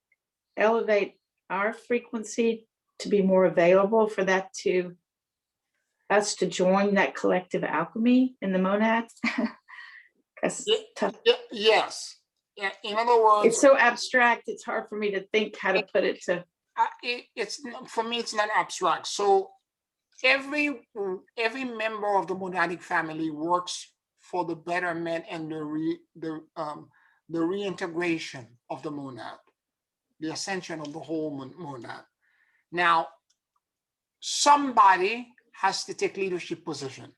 elevate our frequency to be more available for that to us to join that collective alchemy in the monads? That's tough.
Yes. Yeah, in other words,
It's so abstract, it's hard for me to think how to put it to.
it's for me, it's not abstract. So every member of the monadic family works for the betterment and the reintegration of the monad, the ascension of the whole monad. Now, somebody has to take leadership position.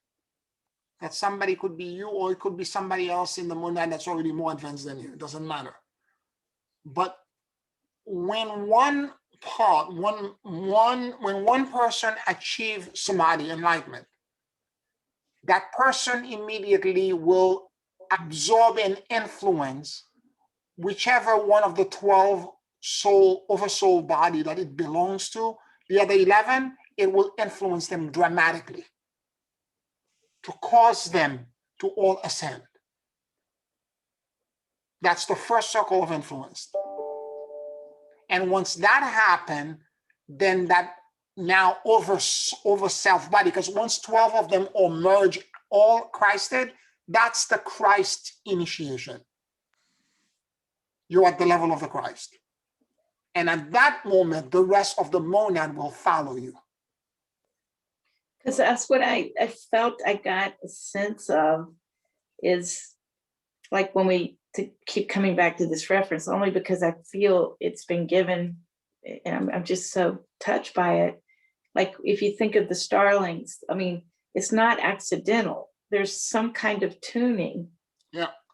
That somebody could be you, or it could be somebody else in the monad that's already more advanced than you. It doesn't matter. But when one person achieves samadhi, enlightenment, that person immediately will absorb and influence whichever one of the 12 oversoul body that it belongs to. The other 11, it will influence them dramatically to cause them to all ascend. That's the first circle of influence. And once that happens, then that now over self body, because once 12 of them all merge, all Christed, that's the Christ initiation. You're at the level of the Christ. And at that moment, the rest of the monad will follow you.
Because that's what I felt I got a sense of, is like when we to keep coming back to this reference, only because I feel it's been given, and I'm just so touched by it. Like if you think of the starlings, I mean, it's not accidental. There's some kind of tuning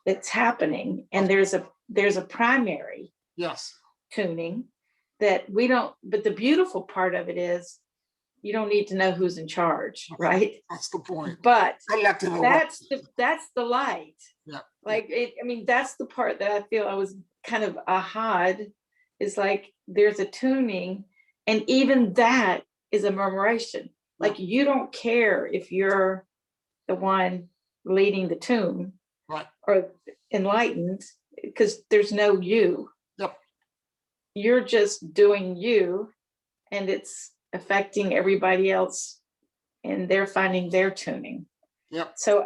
that's happening, and there's a primary tuning that we don't. But the beautiful part of it is, you don't need to know who's in charge, right?
That's the point.
But that's the light.
Yeah.
Like I mean, that's the part that I feel I was kind of aha'd, is like there's a tuning, and even that is a murmuration. Like you don't care if you're the one leading the tune,
right,
or enlightened, because there's no you.
Yep.
You're just doing you, and it's affecting everybody else, and they're finding their tuning.
Yep.
So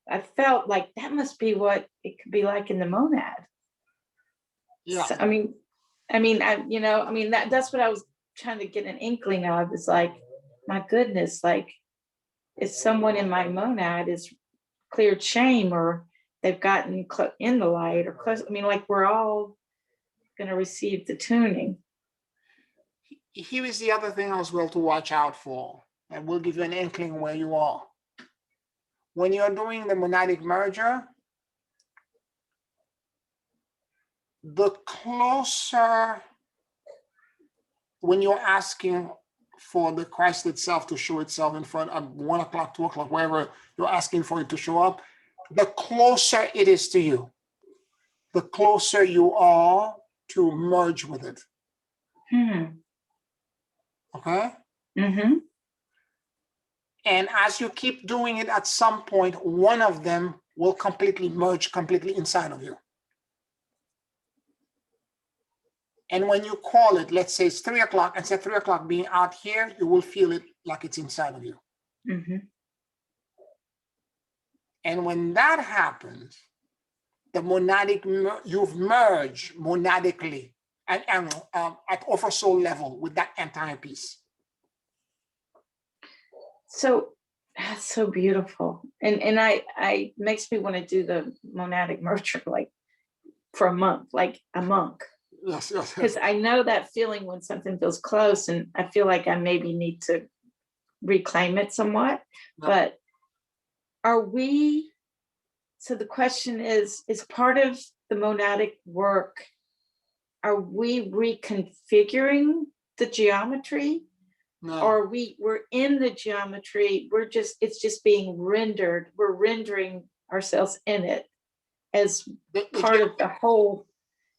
I felt like that must be what it could be like in the monad.
Yeah.
So, I mean, that's what I was trying to get an inkling of. Is like, my goodness, like if someone in my monad is cleared shame, or they've gotten in the light, or close, I mean, like we're all going to receive the tuning.
Here is the other thing as well to watch out for, and we'll give you an inkling where you are. When you're doing the monadic merger, the closer, when you're asking for the Christ itself to show itself in front of 1 o'clock, 2 o'clock, wherever you're asking for it to show up, the closer it is to you, the closer you are to merge with it. Okay?
Mm-hmm.
And as you keep doing it, at some point, one of them will completely merge completely inside of you. And when you call it, let's say it's 3 o'clock, and say 3 o'clock being out here, you will feel it like it's inside of you.
Mm-hmm.
And when that happens, the monadic, you've merged monadically and at oversoul level with that entire piece.
So that's so beautiful. And I makes me want to do the monadic merger, like for a month, like a monk.
Yes.
Because I know that feeling when something feels close, and I feel like I maybe need to reclaim it somewhat. Yep. But are we, so the question is part of the monadic work, are we reconfiguring the geometry? No. Or we're in the geometry, it's just being rendered, we're rendering ourselves in it as part of the whole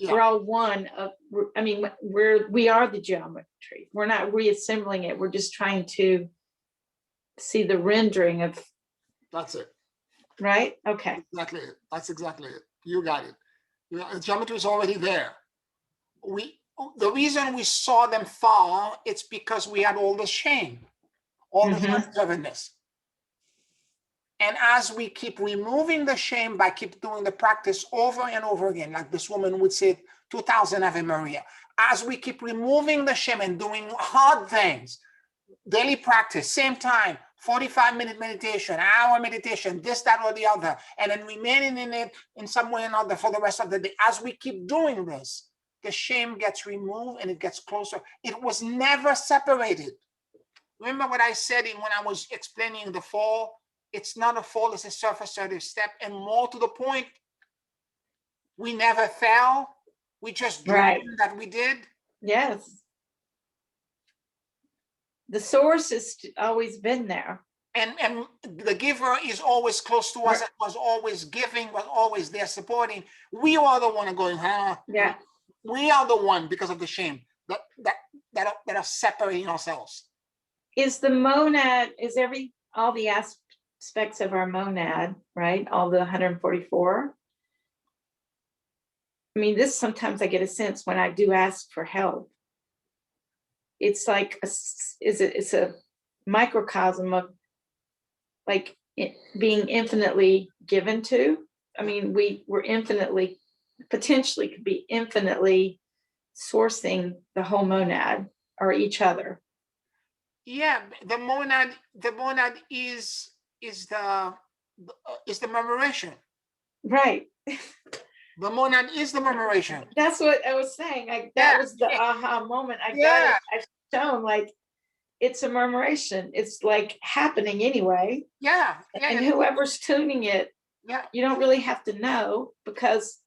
We're all one of, I mean, we are the geometry. We're not reassembling it. We're just trying to see the rendering of.
That's it.
Right? Okay.
Exactly it. That's exactly it. You got it. The geometry is already there. The reason we saw them fall, it's because we had all the shame, all the undeservedness. And as we keep removing the shame by keep doing the practice over and over again, like this woman would say 2000 Ave Maria, as we keep removing the shame and doing hard things, daily practice, same time, 45-minute meditation, hour meditation, this, that, or the other, and then remaining in it in some way or another for the rest of the day. As we keep doing this, the shame gets removed and it gets closer. It was never separated. Remember what I said when I was explaining the fall? It's not a fall, it's a surface-area step. And more to the point, we never fell. We just dreamed that we did.
Yes. The source has always been there.
And the giver is always close to us, was always giving, was always there supporting. We are the one going,
Yeah.
We are the one, because of the shame, that are separating ourselves.
Is the monad, all the aspects of our monad, right? All the 144. I mean, sometimes I get a sense when I do ask for help. It's like, it's a microcosm of like it being infinitely given to. I mean, we're infinitely, potentially could be infinitely sourcing the whole monad or each other.
Yeah, the monad is the memoration.
Right.
The monad is the memoration.
That's what I was saying. That was the aha moment. I got it. I've shown like it's a murmuration. It's like happening anyway.
Yeah.
And whoever's tuning it, you don't really have to know, because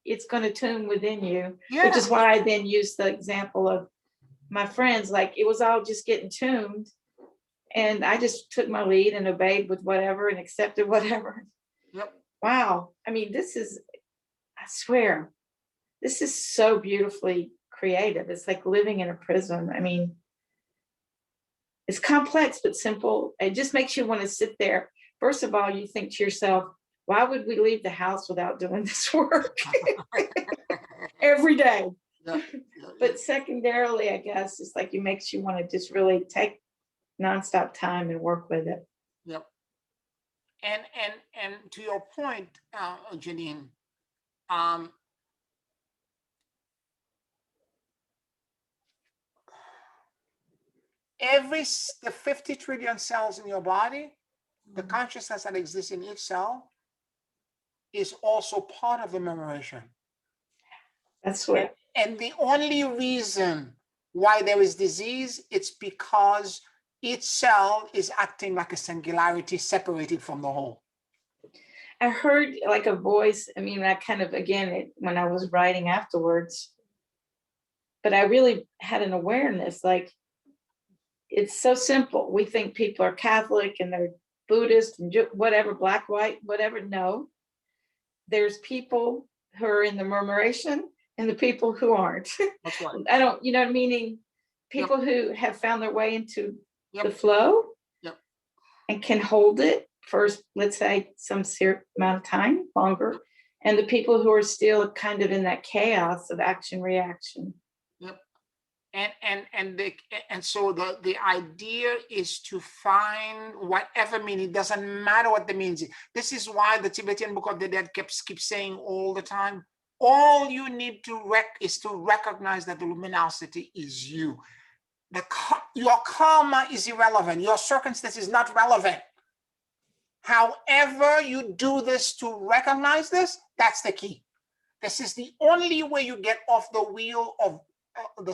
it's going to tune within you. Which is why I then used the example of my friends. Like it was all just getting tuned, and I just took my lead and obeyed with whatever and accepted whatever.
Yep.
Wow. I mean, I swear, this is so beautifully creative. It's like living in a prism. I mean, it's complex but simple. It just makes you want to sit there. First of all, you think to yourself, why would we leave the house without doing this work every day? But secondarily, I guess, it's like it makes you want to just really take nonstop time and work with it.
Yep. And to your point, Janine, the 50 trillion cells in your body, the consciousness that exists in each cell is also part of the memoration.
That's what.
And the only reason why there is disease, it's because each cell is acting like a singularity separated from the whole.
I heard like a voice. I mean, I kind of, again, when I was writing afterwards, but I really had an awareness, like, it's so simple. We think people are Catholic and they're Buddhist and whatever, black, white, whatever. No, there's people who are in the murmuration and the people who aren't.
That's right.
I don't, meaning people who have found their way into the flow and can hold it for, let's say, some amount of time longer, and the people who are still kind of in that chaos of action reaction.
Yep. And so the idea is to find whatever meaning. It doesn't matter what the meaning is. This is why the Tibetan Book of the Dead keeps saying all the time, all you need to is to recognize that the luminosity is you. Your karma is irrelevant. Your circumstance is not relevant. However you do this to recognize this, that's the key. This is the only way you get off the wheel of the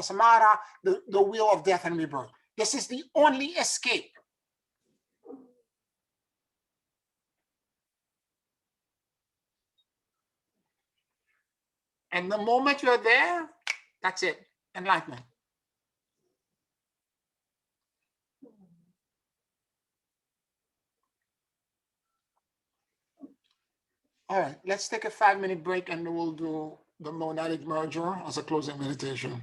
samara, the wheel of death and rebirth. This is the only escape. And the moment you're there, that's it, enlightenment. All right, let's take a 5-minute break and we'll do the monadic merger as a closing meditation.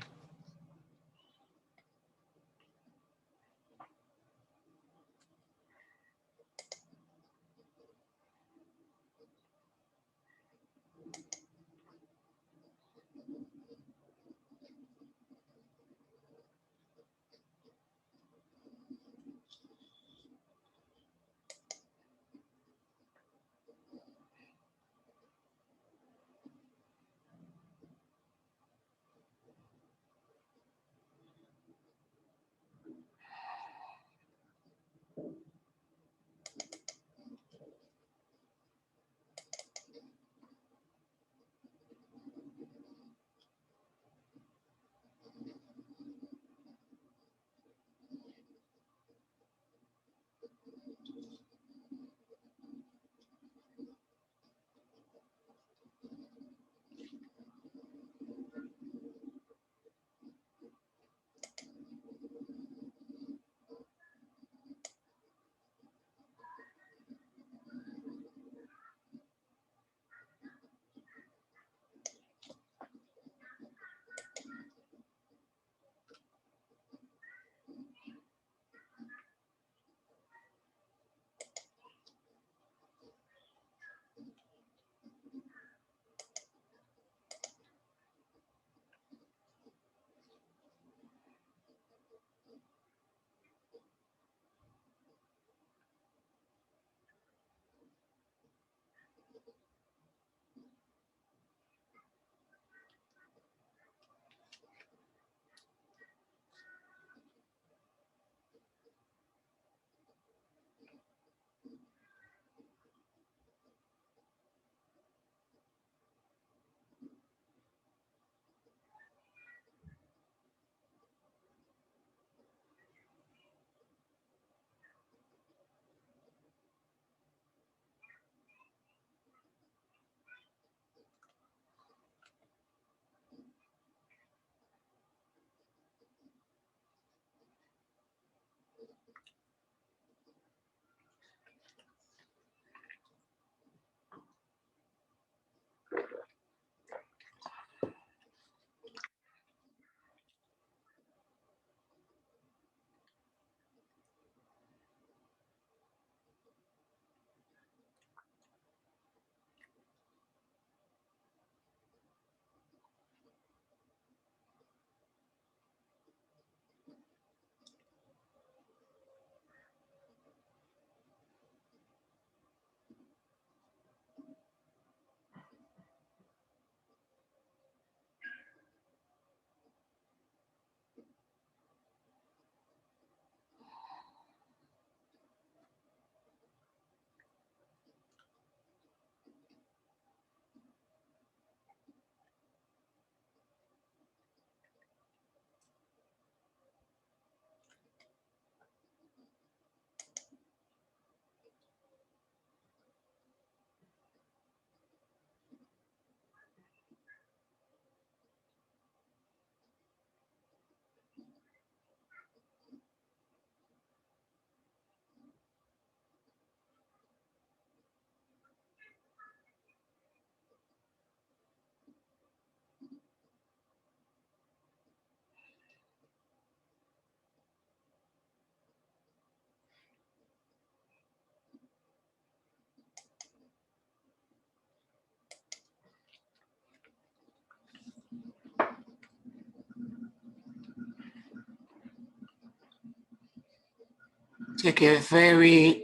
Take a very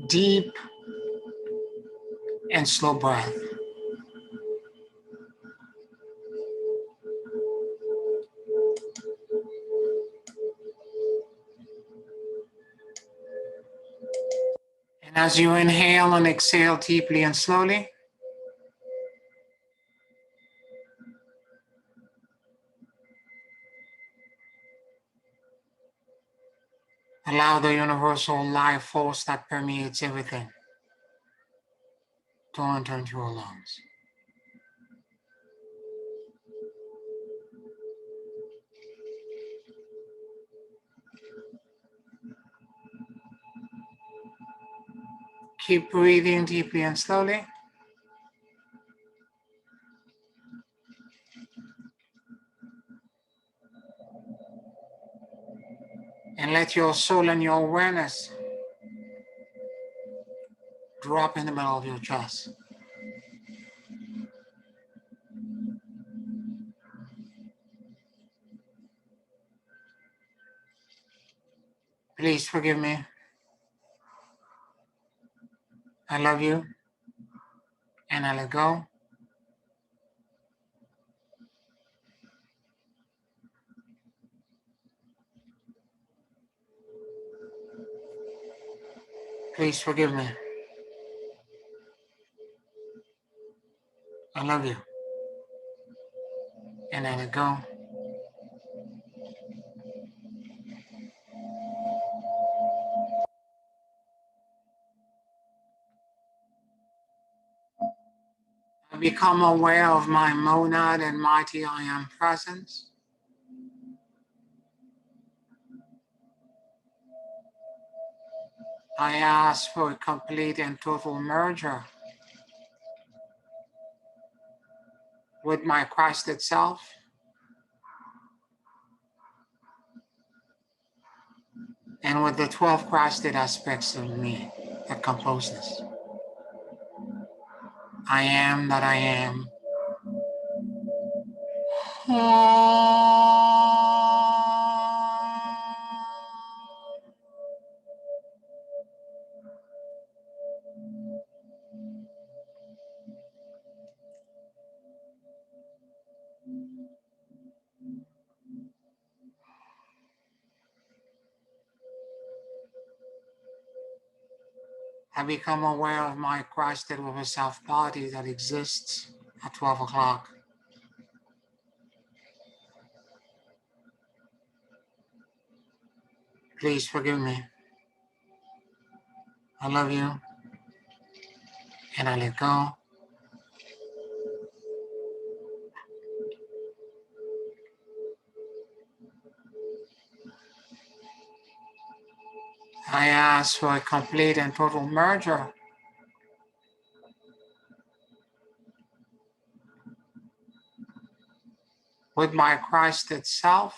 deep and slow breath. And as you inhale and exhale deeply and slowly, allow the universal life force that permeates everything to enter into your lungs. Keep breathing deeply and slowly. And let your soul and your awareness drop in the middle of your chest. Please forgive me. I love you. And I let go. Please forgive me. I love you. And I let go. I become aware of my monad and mighty I am presence. I ask for a complete and total merger with my Christ itself and with the 12 Christed aspects of me that compose this. I am that I am. I become aware of my Christed with a self body that exists at 12 o'clock. Please forgive me. I love you. And I let go. I ask for a complete and total merger with my Christ itself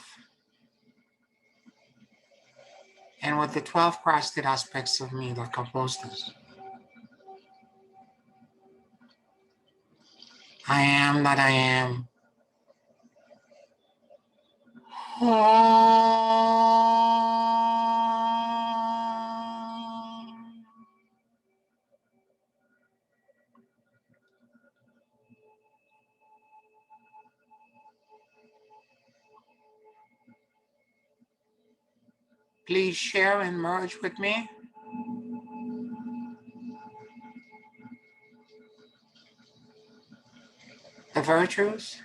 and with the 12 Christed aspects of me that compose this. I am that I am. Please share and merge with me the virtues,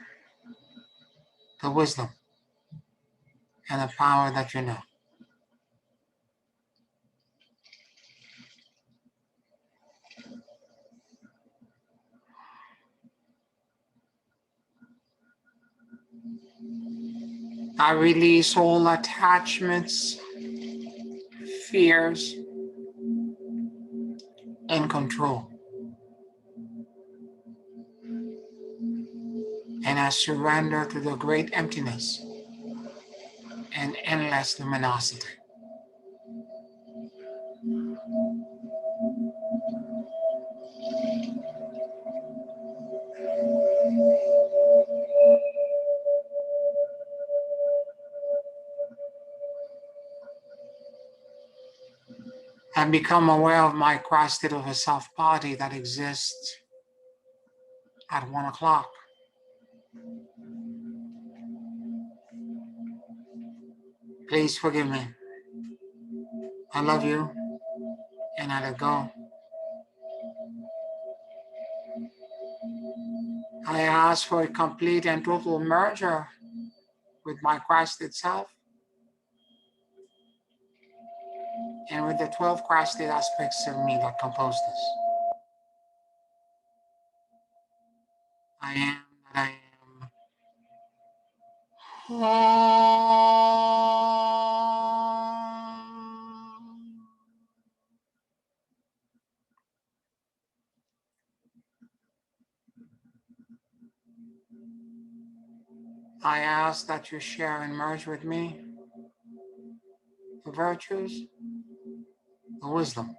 the wisdom, and the power that you know. I release all attachments, fears, and control. And I surrender to the great emptiness and endless luminosity. And become aware of my Christed of a self body that exists at 1 o'clock. Please forgive me. I love you, and I let go. I ask for a complete and total merger with my Christ itself and with the 12 Christed aspects of me that compose this. I am that I am. I ask that you share and merge with me the virtues, the wisdom,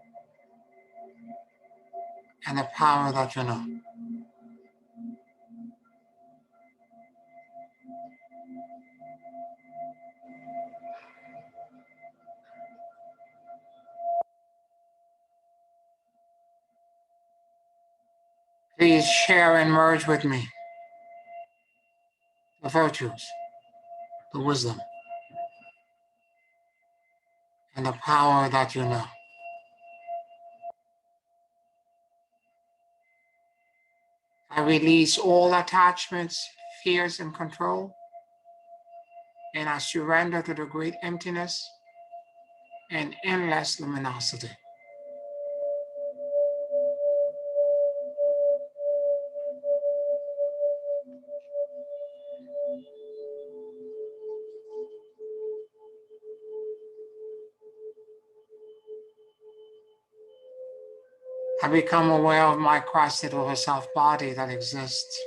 and the power that you know. Please share and merge with me the virtues, the wisdom, and the power that you know. I release all attachments, fears, and control, and I surrender to the great emptiness and endless luminosity. I become aware of my Christed over self body that exists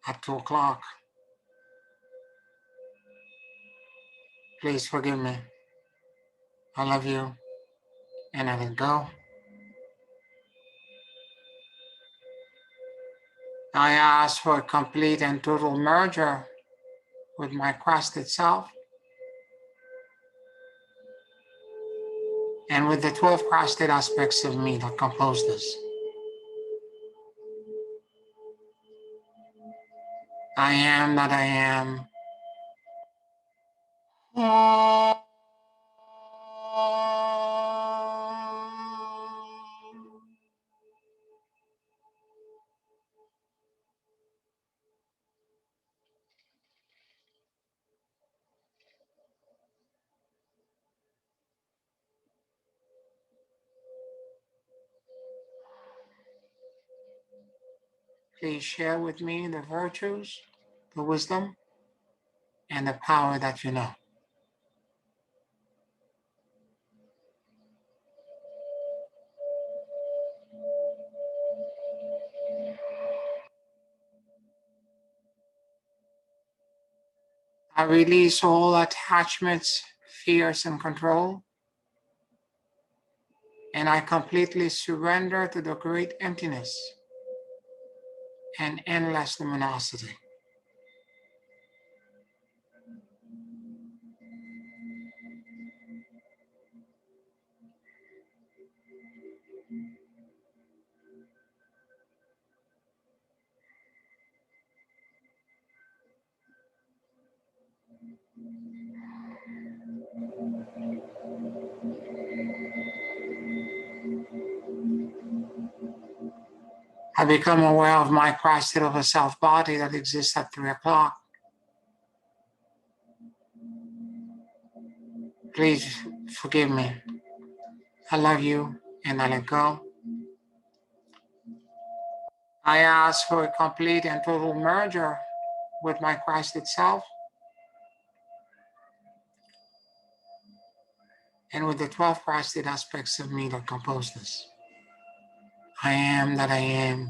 at 2 o'clock. Please forgive me. I love you, and I let go. I ask for a complete and total merger with my Christed self and with the 12 Christed aspects of me that compose this. I am that I am. Please share with me the virtues, the wisdom, and the power that you know. I release all attachments, fears, and control, and I completely surrender to the great emptiness and endless luminosity. I become aware of my Christed over self body that exists at 3 o'clock. Please forgive me. I love you, and I let go. I ask for a complete and total merger with my Christed self and with the 12 Christed aspects of me that compose this. I am that I am.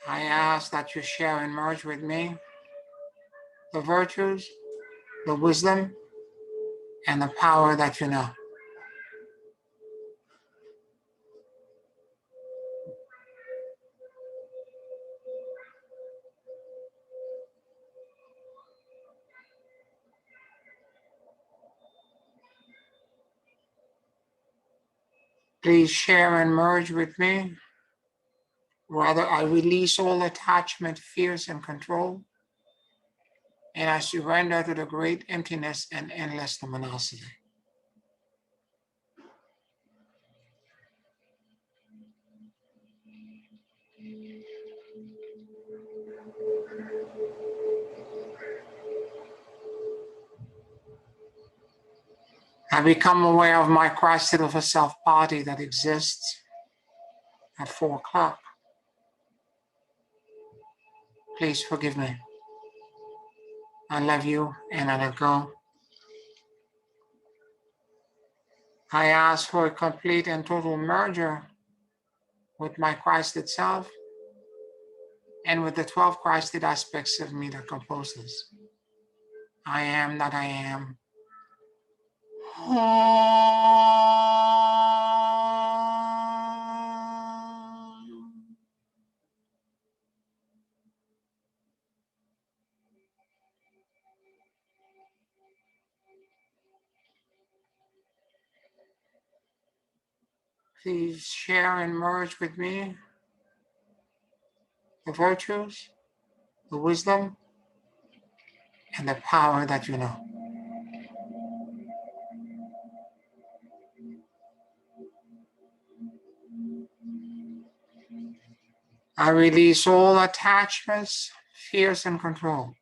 I ask that you share and merge with me the virtues, the wisdom, and the power that you know. Please share and merge with me. Rather, I release all attachment, fears, and control, and I surrender to the great emptiness and endless luminosity. I become aware of my Christed of a self body that exists at 4 o'clock. Please forgive me. I love you and I let go. I ask for a complete and total merger with my Christed self and with the 12 Christed aspects of me that compose this. I am that I am. Please share and merge with me the virtues, the wisdom, and the power that you know. I release all attachments, fears, and control,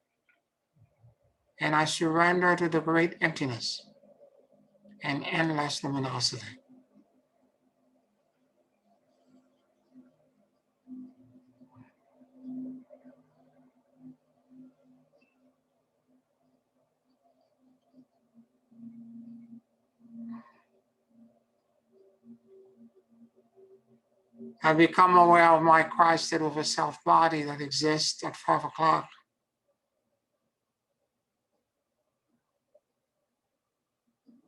and I surrender to the great emptiness and endless luminosity. I become aware of my Christed over self body that exists at 5 o'clock.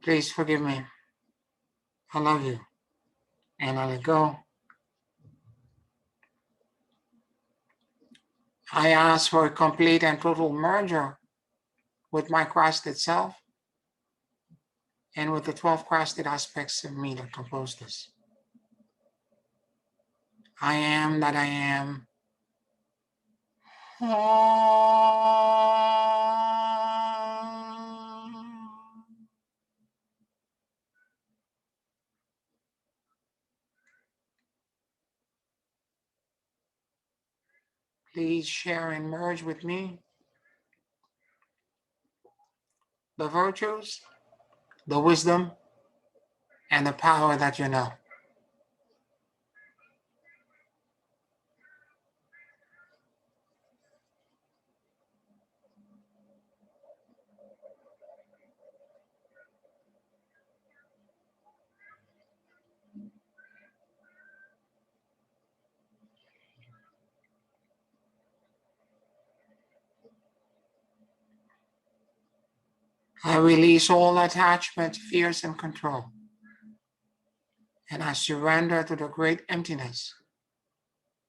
Please forgive me. I love you. And I let go. I ask for a complete and total merger with my Christed self and with the 12 Christed aspects of me that compose this. I am that I am. Please share and merge with me the virtues, the wisdom, and the power that you know. I release all attachment, fears, and control, and I surrender to the great emptiness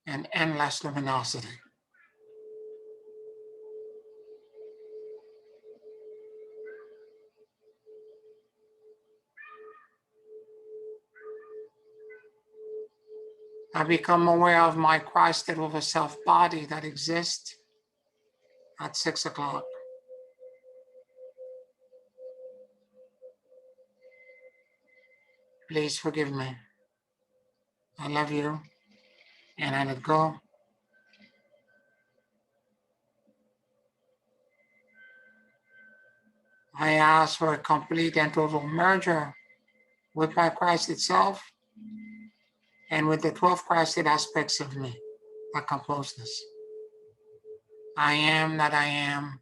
and endless luminosity. I become aware of my Christed over self body that exists at 6 o'clock. Please forgive me. I love you and I let go. I ask for a complete and total merger with my Christ itself and with the 12 Christed aspects of me that compose this. I am that I am.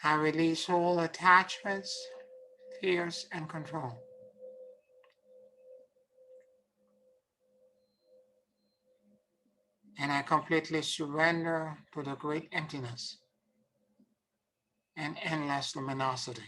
I release all attachments, fears, and control. And I completely surrender to the great emptiness and endless luminosity.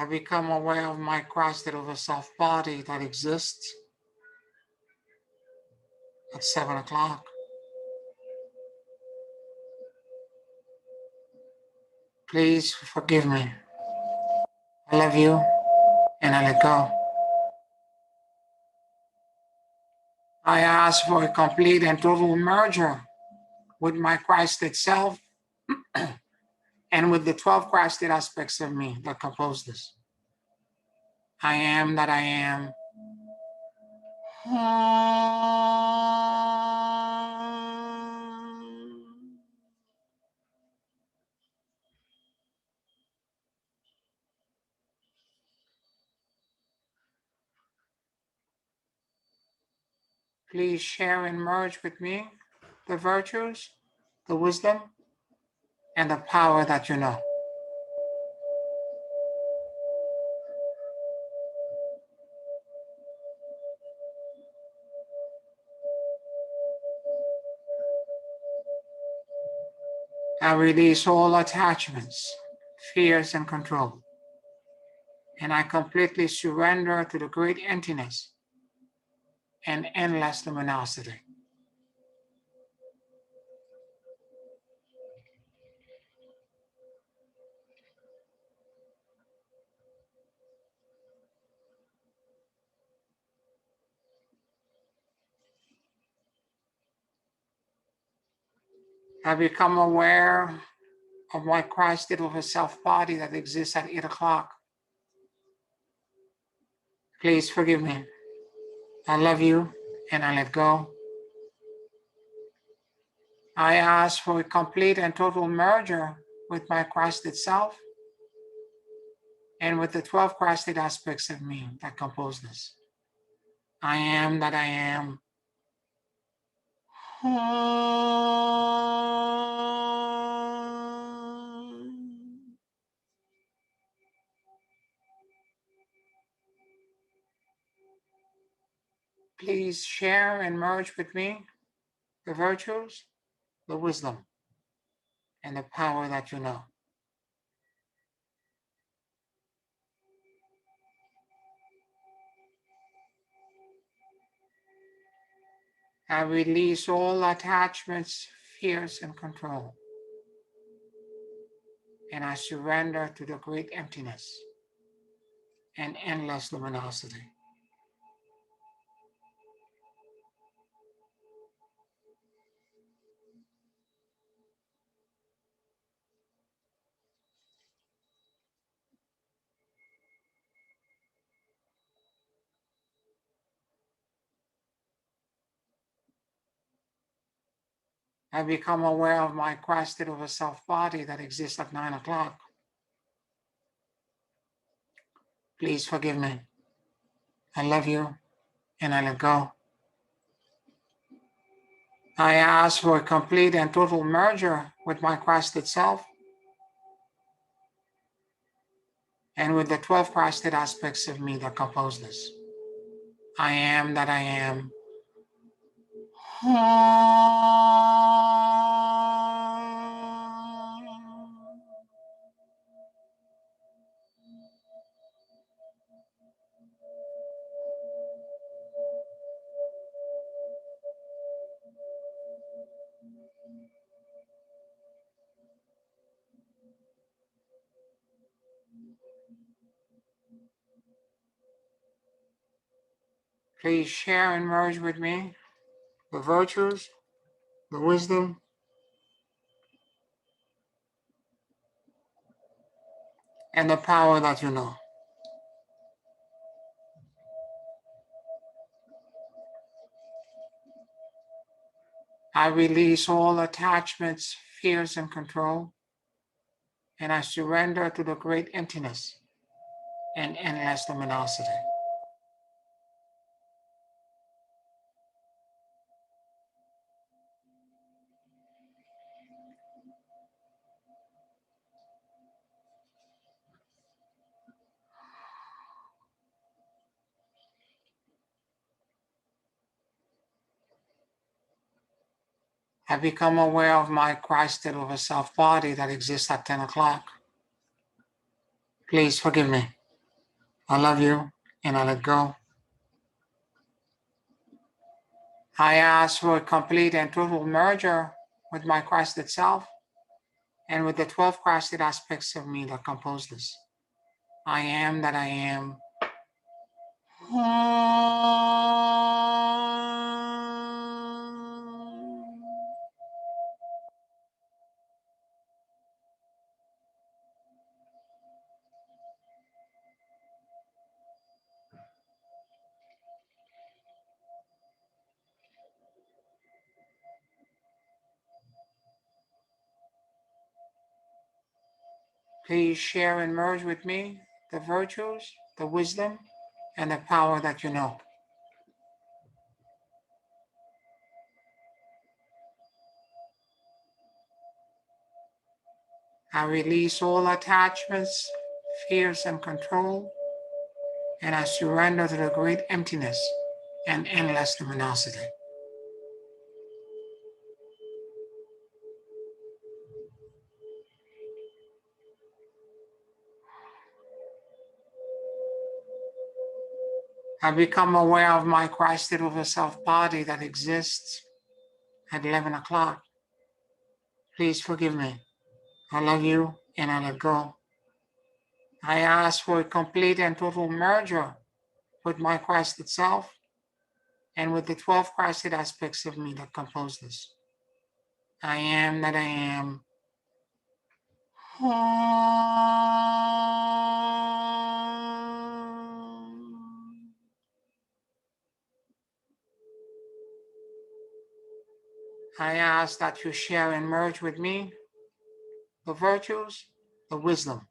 I become aware of my Christed over self body that exists at 7 o'clock. Please forgive me. I love you and I let go. I ask for a complete and total merger with my Christed self and with the 12 Christed aspects of me that compose this. I am that I am. Please share and merge with me the virtues, the wisdom, and the power that you know. I release all attachments, fears, and control. And I completely surrender to the great emptiness and endless luminosity. I become aware of my Christed over self body that exists at 8 o'clock. Please forgive me. I love you and I let go. I ask for a complete and total merger with my Christed self and with the 12 Christed aspects of me that compose this. I am that I am. Please share and merge with me the virtues, the wisdom, and the power that you know. I release all attachments, fears, and control. And I surrender to the great emptiness and endless luminosity. I become aware of my Christed over self body that exists at 9 o'clock. Please forgive me. I love you and I let go. I ask for a complete and total merger with my Christed self and with the 12 Christed aspects of me that compose this. I am that I am. Please share and merge with me the virtues, the wisdom, and the power that you know. I release all attachments, fears, and control, and I surrender to the great emptiness and endless luminosity. I become aware of my Christed over self body that exists at 10 o'clock. Please forgive me. I love you and I let go. I ask for a complete and total merger with my Christed self and with the 12 Christed aspects of me that compose this. I am that I am. Please share and merge with me the virtues, the wisdom, and the power that you know. I release all attachments, fears, and control, and I surrender to the great emptiness and endless luminosity. I become aware of my Christed over self body that exists at 11 o'clock. Please forgive me. I love you and I let go. I ask for a complete and total merger with my Christed self and with the 12 Christed aspects of me that compose this. I am that I am. I ask that you share and merge with me the virtues, the wisdom,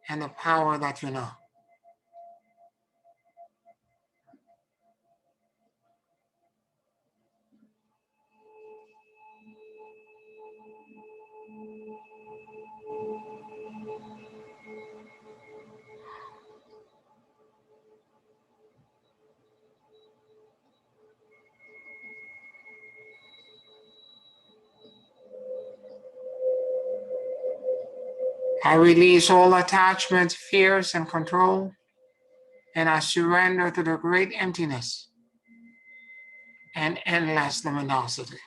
and the power that you know. I release all attachments, fears, and control, and I surrender to the great emptiness and endless luminosity.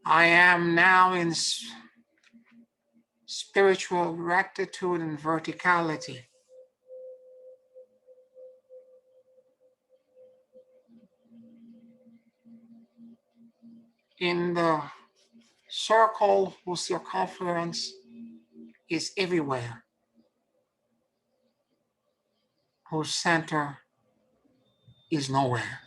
I am now in spiritual rectitude and verticality. In the circle whose circumference is everywhere, whose center is nowhere.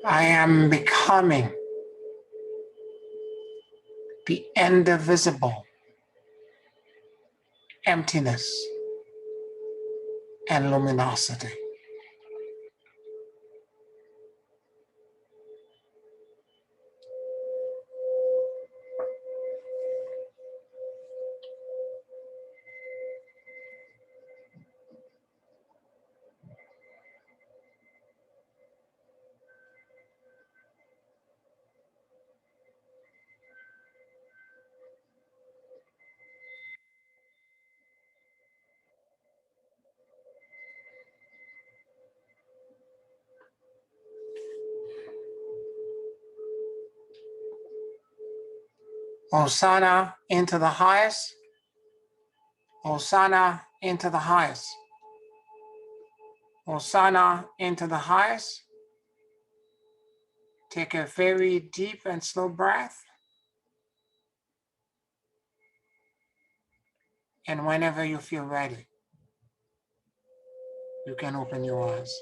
I am becoming the indivisible emptiness and luminosity. Hosanna into the highest. Hosanna into the highest. Hosanna into the highest. Take a very deep and slow breath. And whenever you feel ready, you can open your eyes.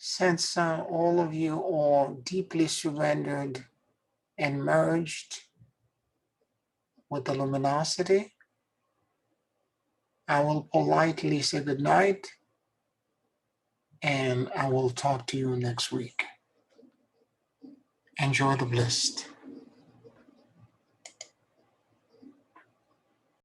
Since all of you are deeply surrendered and merged with the luminosity, I will politely say goodnight, and I will talk to you next week. Enjoy the bliss.